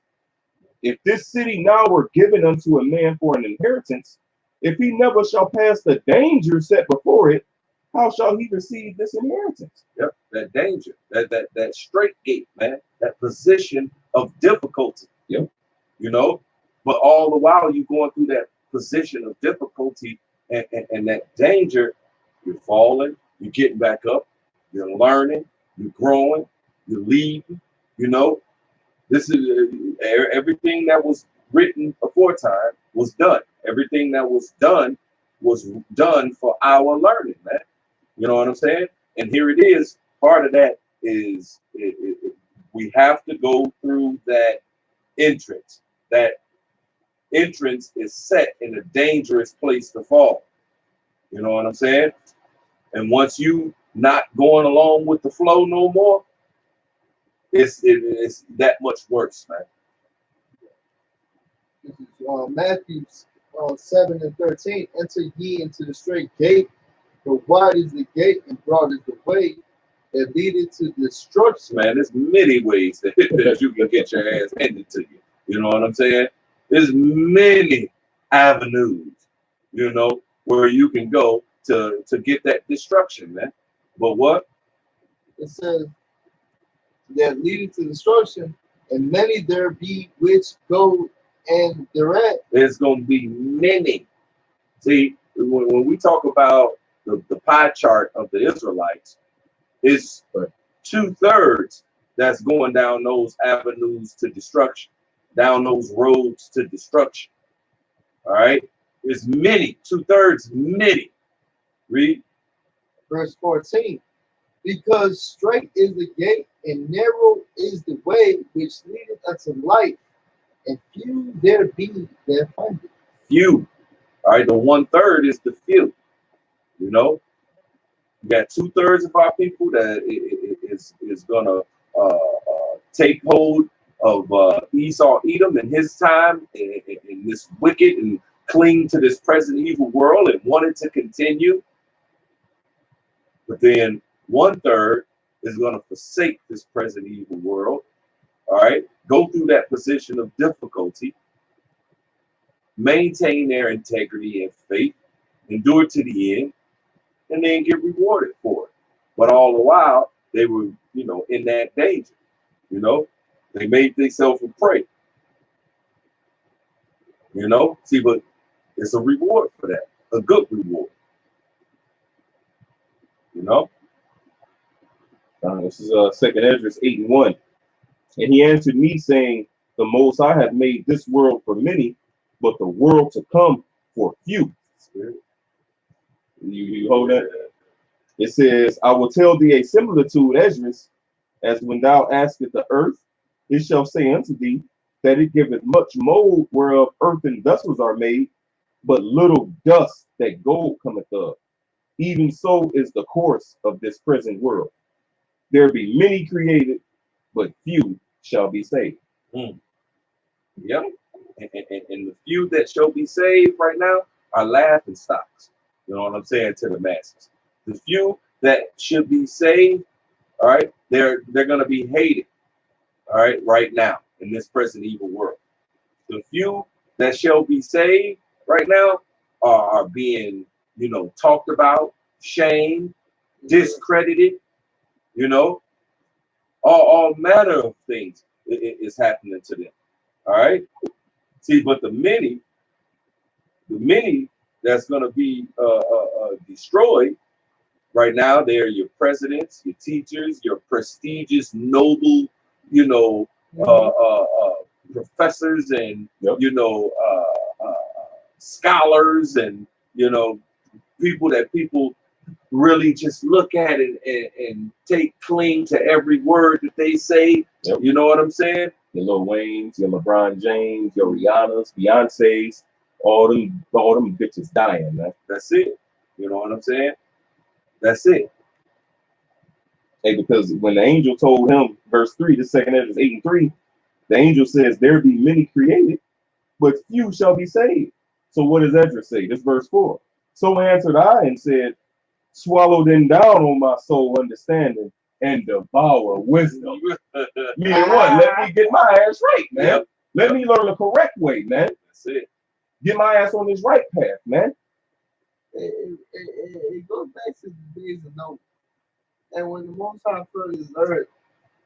If this city now were given unto a man for an inheritance, if he never shall pass the danger set before it, how shall he receive this inheritance? Yep, that danger, that straight gate, man, that position of difficulty. Yep. You know, but all the while you going through that position of difficulty and that danger, you're falling, you're getting back up, you're learning, you're growing, you're leading. You know, this is everything that was written aforetime was done. Everything that was done for our learning, man. You know what I'm saying? And here it is. Part of that is we have to go through that entrance. That entrance is set in a dangerous place to fall. You know what I'm saying? And once you not going along with the flow no more, it's that much worse, man. This is Matthew 7:13. Enter ye into the straight gate, for wide is the gate and broad is the way that leaded to destruction. Man, there's many ways that, that you can get your ass handed to you. You know what I'm saying? There's many avenues, you know, where you can go to get that destruction, man. But what? It says that leading to destruction, and many there be which go and direct. There's going to be many. See, when we talk about the pie chart of the Israelites, it's 2/3 that's going down those avenues to destruction, down those roads to destruction. All right? It's many, 2/3, many. Read. Verse 14. Because straight is the gate, and narrow is the way which leadeth unto life, and few there be that find it. Few. All right, the 1/3 is the few. You know, you got 2/3 of our people that is gonna take hold of Esau, Edom in his time, in this wicked, and cling to this present evil world and want it to continue. But then 1/3 is going to forsake this present evil world. All right, go through that position of difficulty, maintain their integrity and faith, endure to the end, and then get rewarded for it. But all the while, they were, you know, in that danger. You know, they made themselves a prey. You know, see, but it's a reward for that, a good reward. You know. This is 2nd Esdras 8:1. And he answered me, saying, the Most High hath made this world for many, but the world to come for few. You hold that? It says, I will tell thee a similitude, Esdras, as when thou askest the earth, it shall say unto thee, that it giveth much mold whereof earthen vessels are made, but little dust that gold cometh of. Even so is the course of this present world. There be many created, but few shall be saved. Yep. And the few that shall be saved right now are laughing stocks. You know what I'm saying, to the masses. The few that should be saved, all right, they're gonna be hated, all right now in this present evil world. The few that shall be saved right now are being, you know, talked about, shamed, discredited, you know, all manner of things is happening to them. All right. See, but the many that's going to be destroyed right now, they're your presidents, your teachers, your prestigious, noble, you know, professors and, you know, scholars and, you know, people that people really just look at it and take cling to every word that they say. You know what I'm saying? Your Lil Waynes, your LeBron James, your Rihanna's, Beyonce's, all them bitches dying, man. That's it. You know what I'm saying? That's it. Hey, because when the angel told him, verse 3, the 2nd Esdras 8:3, the angel says, there be many created, but few shall be saved. So what does Esdras say? This verse 4. So answered I and said, swallow them down, on my soul, understanding, and devour wisdom. Meaning what? Let me get my ass right, man. Let me learn the correct way, man. That's it. Get my ass on this right path, man. It goes back to the days of Noah. And when the Most High flooded this earth,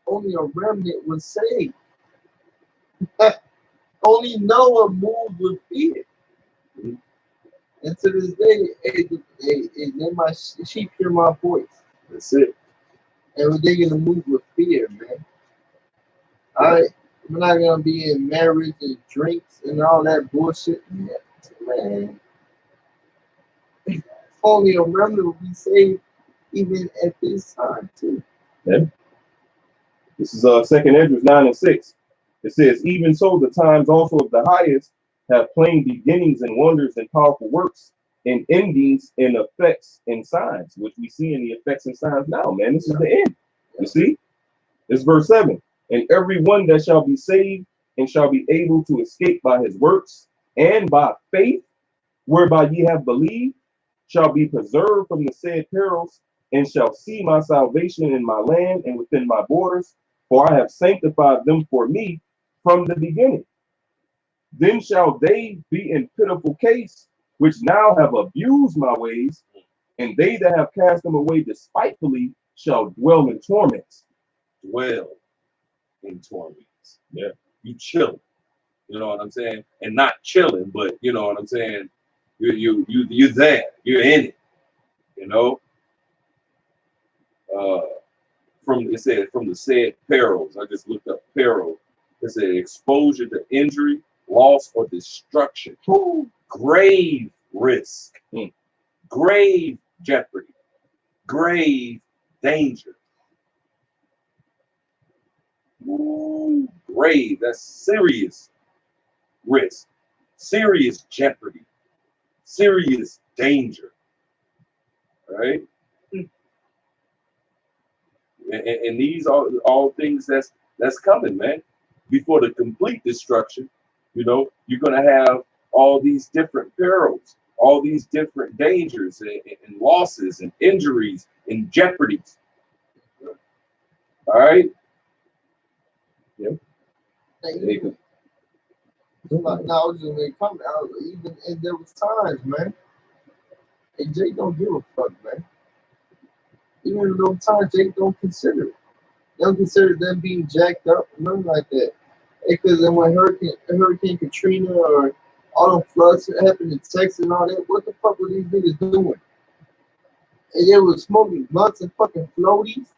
only a remnant was saved. Only Noah moved with fear. And to this day, let my sheep hear my voice. That's it. And they're gonna move with fear, man. We're not gonna be in marriage and drinks and all that bullshit, man. Only a remnant will be saved, even at this time too. Yeah. This is 2nd Esdras 9:6. It says, even so, the times also of the highest have plain beginnings and wonders and powerful works and endings and effects and signs, which we see in the effects and signs now, man. This is the end. You see? This is verse 7. And every one that shall be saved and shall be able to escape by his works and by faith, whereby ye have believed, shall be preserved from the said perils and shall see my salvation in my land and within my borders, for I have sanctified them for me from the beginning. Then shall they be in pitiful case, which now have abused my ways, and they that have cast them away despitefully shall dwell in torments. Dwell in torments. Yeah. You chilling. You know what I'm saying? And not chilling, but you know what I'm saying? You're there. You're in it. You know? It said from the said perils. I just looked up peril. It said exposure to injury, loss, or destruction. Grave risk. Grave jeopardy. Grave danger. Ooh, grave. That's serious risk. Serious jeopardy. Serious danger. Right? And these are all things that's coming, man. Before the complete destruction, you know, you're gonna have all these different perils, all these different dangers and losses and injuries and jeopardies. All right. Yep. Now, when it come out, even and there was times, man. And Jake don't give a fuck, man. Even in those times, Jake don't consider it. They don't consider them being jacked up, nothing like that. Because then when Hurricane Katrina or all the floods that happened in Texas and all that, what the fuck were these niggas doing? And they was smoking blunts and fucking floaties.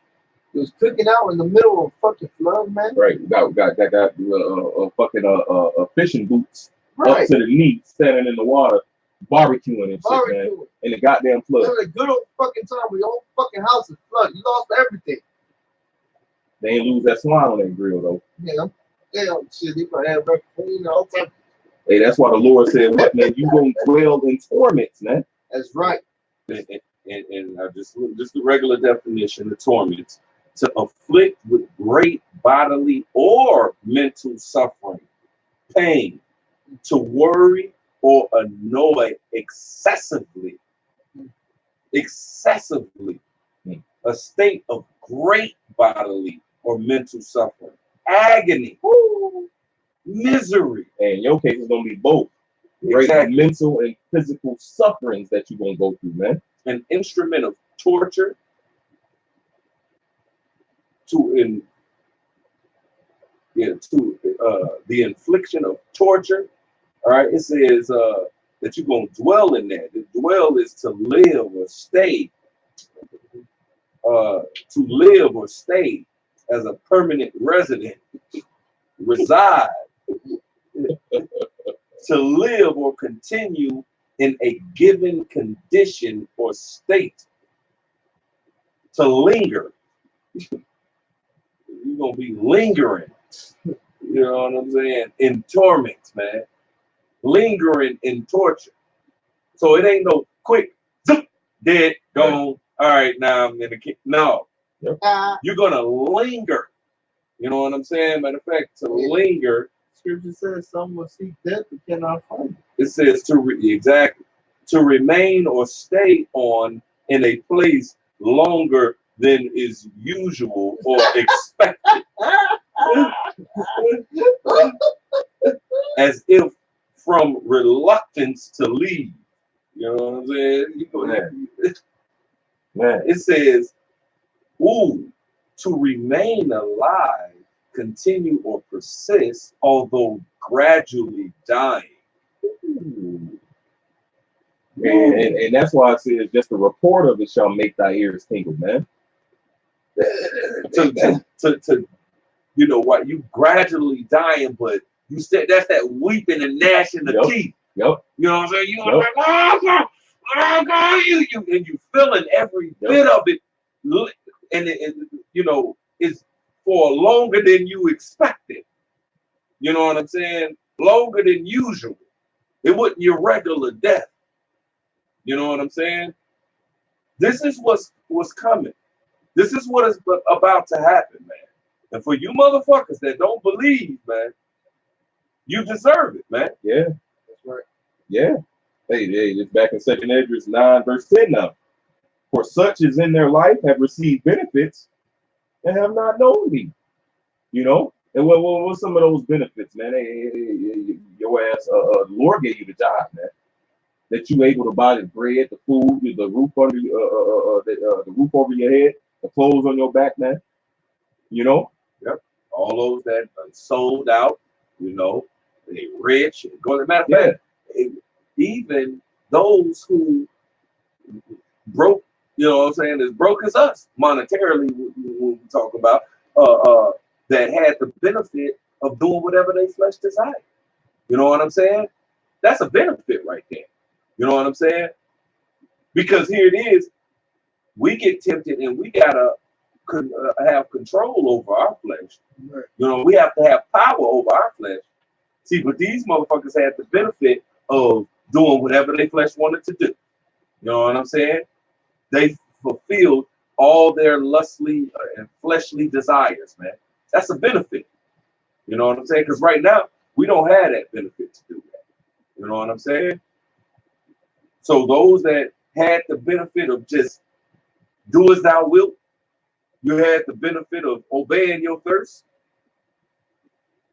It was cooking out in the middle of fucking flood, man. Right, got fucking fishing boots Right. up to the knee, standing in the water, barbecuing and shit, man. In the goddamn flood. It was a good old fucking time where your whole fucking house is flooded. You lost everything. They ain't lose that swine on that grill though. Yeah, shit, they gonna have clean all time. Hey, that's why the Lord said, "What man, you gonna dwell in torments, man." That's right. And just the regular definition of torments: to afflict with great bodily or mental suffering, pain, to worry or annoy excessively, a state of great bodily or mental suffering, agony, misery. And in your case, it's gonna be both. Great mental and physical sufferings that you're gonna go through, man. An instrument of torture the infliction of torture. All right, it says that you're gonna dwell in that. To dwell is to live or stay. To live or stay as a permanent resident, reside, to live or continue in a given condition or state, to linger. You're gonna be lingering, you know what I'm saying, in torment, man. Lingering in torture. So it ain't no quick, zip, dead, gone. All right, now I'm in the kid. No, you're gonna linger. You know what I'm saying? Matter of fact, to linger. Scripture says some will seek death but cannot find it. It says to remain or stay on in a place longer than is usual or expected, as if from reluctance to leave. You know what I'm saying? It says, to remain alive, continue or persist, although gradually dying. And that's why I said just the report of it shall make thy ears tingle, man. to you know what, you gradually dying, but you said that's that weeping and gnashing of teeth. Yep. You know what I'm saying? You like, and you feeling every bit of it, and it, you know, it's for longer than you expected. You know what I'm saying? Longer than usual. It wasn't your regular death. You know what I'm saying? This is what's coming. This is what is about to happen, man. And for you motherfuckers that don't believe, man, you deserve it, man. Yeah, that's right. Yeah. Hey, it's back in 2 Esdras 9 verse 10 now. For such as in their life have received benefits and have not known me. You know? And what's some of those benefits, man? Your ass, the Lord gave you the job, man. That you able to buy the bread, the food, the roof under the roof over your head, the clothes on your back, man. You know? Yep. All those that sold out, you know, they rich. Matter of fact, even those who broke, you know what I'm saying, as broke as us monetarily, when we talk about, that had the benefit of doing whatever they flesh desire. You know what I'm saying? That's a benefit right there. You know what I'm saying? Because here it is, we get tempted and we gotta have control over our flesh. Right. You know, we have to have power over our flesh. See, but these motherfuckers had the benefit of doing whatever their flesh wanted to do. You know what I'm saying? They fulfilled all their lustly and fleshly desires, man. That's a benefit. You know what I'm saying? Because right now, we don't have that benefit to do that. You know what I'm saying? So those that had the benefit of just do as thou wilt, you had the benefit of obeying your thirst,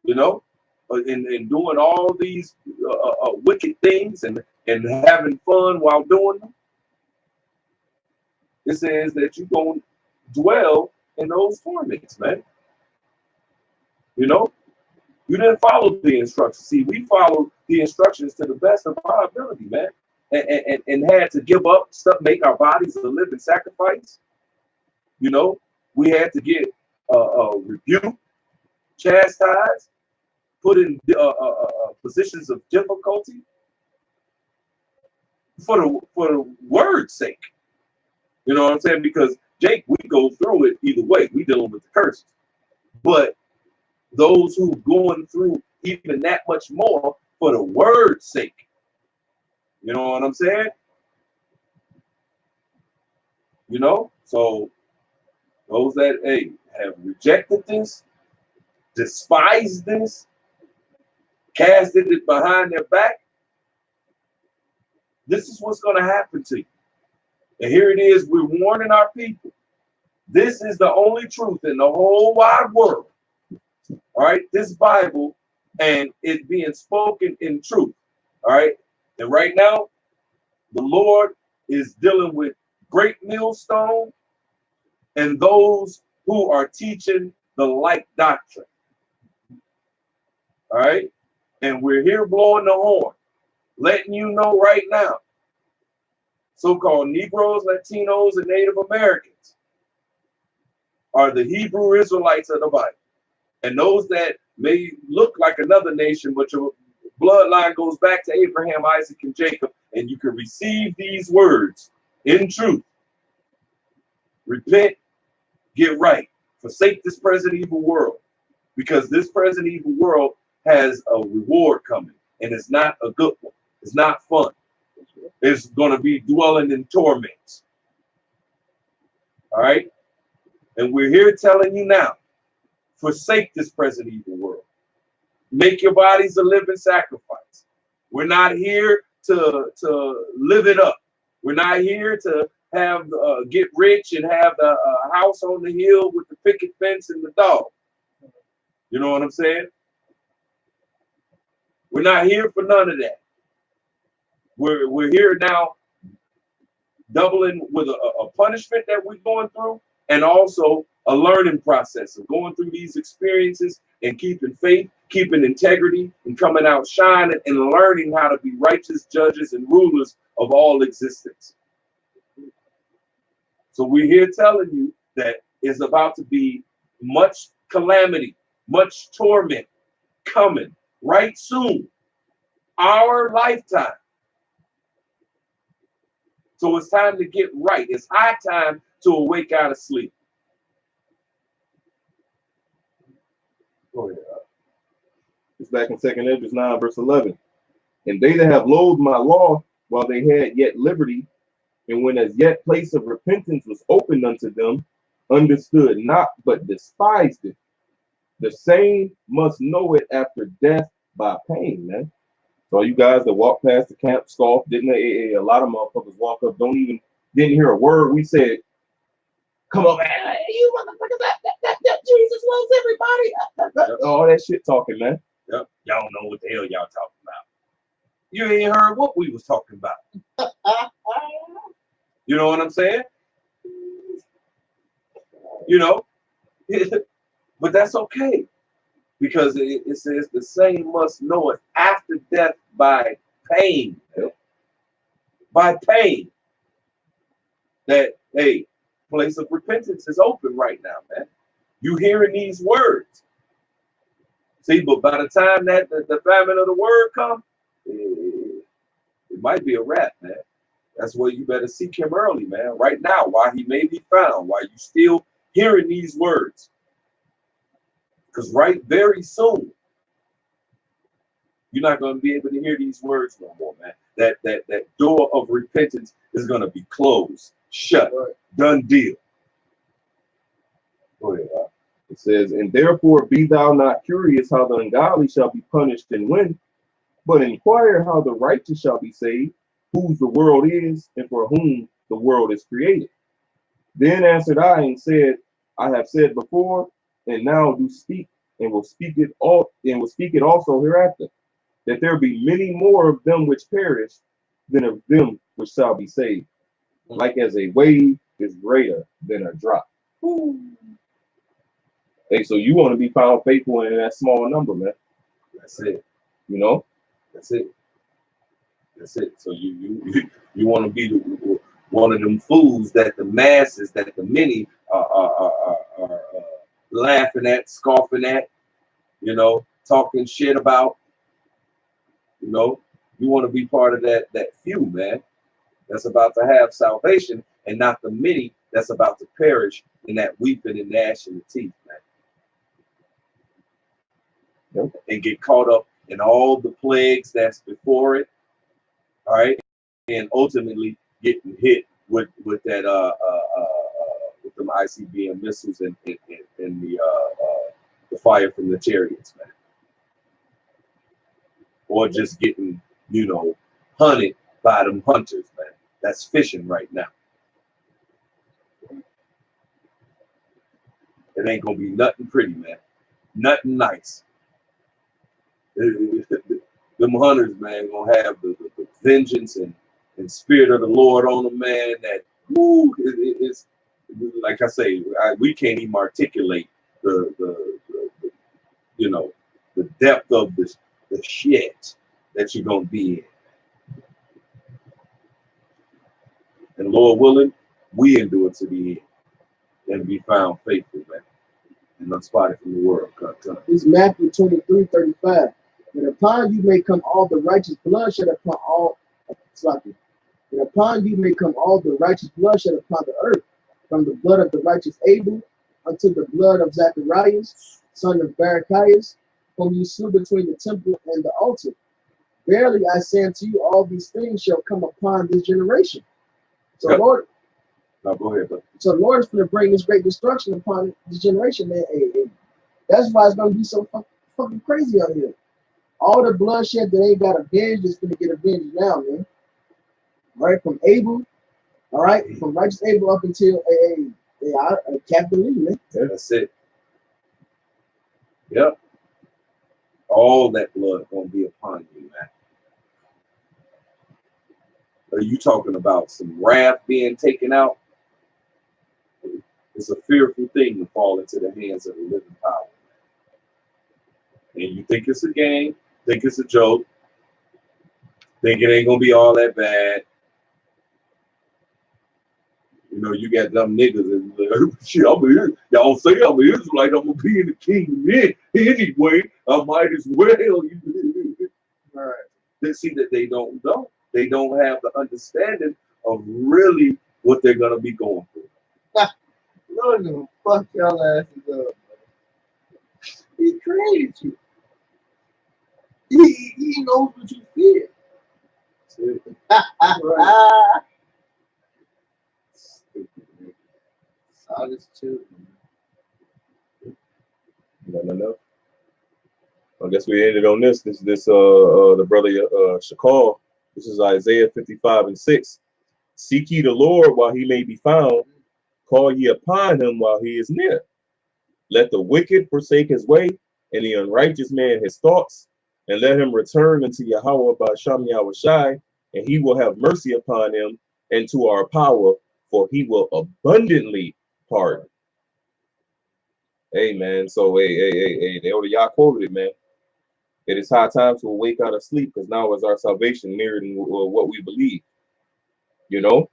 you know, and doing all these wicked things and having fun while doing them. It says that you're going to dwell in those torments, man. You know, you didn't follow the instructions. See, we followed the instructions to the best of our ability, man, and had to give up stuff, make our bodies a living sacrifice. You know, we had to get rebuked, chastised, put in positions of difficulty for the word's sake. You know what I'm saying? Because Jake, we go through it either way. We dealing with the curses, but those who going through even that much more for the word's sake. You know what I'm saying? You know, so those that have rejected this, despised this, casted it behind their back, this is what's going to happen to you. And here it is, we're warning our people. This is the only truth in the whole wide world. All right, this Bible and it being spoken in truth. All right, and right now, the Lord is dealing with great millstone and those who are teaching the like doctrine. All right, and we're here blowing the horn, letting you know right now, so-called Negroes, Latinos, and Native Americans are the Hebrew Israelites of the Bible. And those that may look like another nation, but your bloodline goes back to Abraham, Isaac, and Jacob, and you can receive these words in truth. Repent, get right, forsake this present evil world, because this present evil world has a reward coming, and it's not a good one. It's not fun. It's going to be dwelling in torments. All right? And we're here telling you now, forsake this present evil world. Make your bodies a living sacrifice. We're not here to live it up. We're not here to have get rich and have the house on the hill with the picket fence and the dog. You know what I'm saying? We're not here for none of that. We're here now doubling with a punishment that we're going through, and also a learning process of going through these experiences and keeping faith, keeping integrity, and coming out shining and learning how to be righteous judges and rulers of all existence. So we're here telling you that it's about to be much calamity, much torment coming right soon, our lifetime. So it's time to get right. It's high time to awake out of sleep. Go ahead. It's back in 2nd Esdras 9, verse 11. And they that have loathed my law while they had yet liberty, and when as yet place of repentance was opened unto them, understood not, but despised it, the same must know it after death by pain, man. So you guys that walk past the camp, scoff, didn't they? A lot of motherfuckers walk up, don't even didn't hear a word we said. Come on, man. Hey, you motherfuckers, that Jesus loves everybody. All that shit talking, man. Yep. Y'all don't know what the hell y'all talking about. You ain't heard what we was talking about. You know what I'm saying? You know, but that's okay, because it says the same must know it after death by pain. By pain. That, hey, place of repentance is open right now, man. You hearing these words. See, but by the time that the famine of the word comes, it might be a wrap, man. That's where you better seek him early, man. Right now, while he may be found, while you still hearing these words. Because very soon, you're not going to be able to hear these words no more, man. That door of repentance is going to be closed, shut, done deal. Go ahead, It says, and therefore be thou not curious how the ungodly shall be punished and when, but inquire how the righteous shall be saved, whose the world is, and for whom the world is created. Then answered I and said, I have said before, and now do speak, and will speak it also hereafter, that there be many more of them which perish than of them which shall be saved. Like as a wave is greater than a drop. Hey, so you want to be found faithful in that small number, man. That's it. You know? That's it. That's it. So you want to be one of them fools that the masses, that the many are laughing at, scoffing at, you know, talking shit about. You know, you want to be part of that few, man, that's about to have salvation, and not the many that's about to perish in that weeping and gnashing of teeth, man. Yep. And get caught up in all the plagues that's before it, all right, and ultimately getting hit with that with them ICBM missiles and the fire from the chariots, man, or just getting, you know, hunted by them hunters, man. That's fishing right now. It ain't gonna be nothing pretty, man. Nothing nice. Them hunters, man, gonna have the vengeance and spirit of the Lord on them, man. That it's like I say, we can't even articulate the you know, the depth of the shit that you're gonna be in. And Lord willing, we endure to the end and be found faithful, man, and unspotted from the world. It's Matthew 23:35. And upon you may come all the righteous blood shed upon all, and upon you may come all the righteous blood shed upon the earth, from the blood of the righteous Abel unto the blood of Zacharias, son of Barachias, whom you slew between the temple and the altar. Verily I say unto you, all these things shall come upon this generation. So yep. Lord, no, go ahead, brother. So the Lord is going to bring this great destruction upon this generation, man. Hey, that's why it's going to be so fucking crazy out here. All the bloodshed that ain't got avenged is going to get avenged now, man. All right, from Abel, all right, from righteous Abel up until Captain Lee, man. Yeah, that's it. Yep. All that blood going to be upon you, man. Are you talking about some wrath being taken out? It's a fearful thing to fall into the hands of the living power. And you think it's a game, think it's a joke, think it ain't gonna be all that bad. You know, you got them niggas and shit, y'all say I'm an Israelite, I'm gonna be in the kingdom anyway. I might as well. All right. They see that they don't know. They don't have the understanding of really what they're gonna be going through. Lord gonna fuck y'all asses up, man. He created you. He knows what you feel. Honest too. No. I guess we ended on this. The brother Shakal. This is Isaiah 55:6. Seek ye the Lord while he may be found. Call ye upon him while he is near. Let the wicked forsake his way, and the unrighteous man his thoughts, and let him return unto Yahweh Ba'asham Yahushai, and he will have mercy upon him, and to our power, for he will abundantly pardon. Amen. So, hey, they already y'all quoted it, man. It is high time to awake out of sleep, because now is our salvation nearer than what we believe. You know?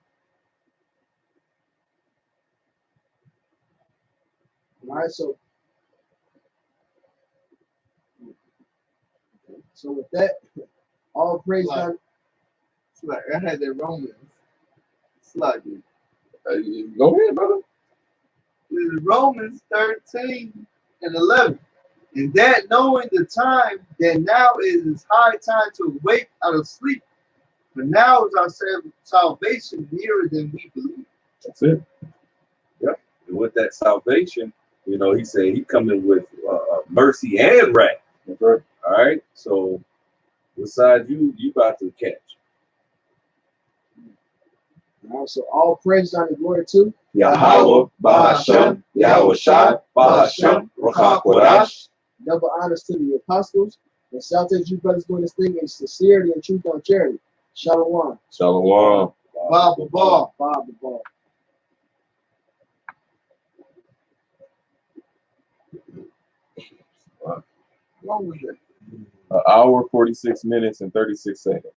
All right, so with that, all praise God. It's like I had that Romans. It's like Go ahead, brother. this is Romans 13 and 11. And that knowing the time, that now is high time to wake out of sleep. But now is our salvation nearer than we believe. That's it. Yep. And with that salvation, you know, he said he coming with mercy and wrath. Okay. All right. So, what side you about to catch? All right, so all praise and glory to Yahweh, Bahashem, Yahushai, Bahashem, Rakakwadash. double honors to the apostles, and salutations you brothers doing this thing in sincerity and truth on charity. Shalom. Shalom. Bob, Bob. Bob the ball. What was it? An hour, 46 minutes, and 36 seconds.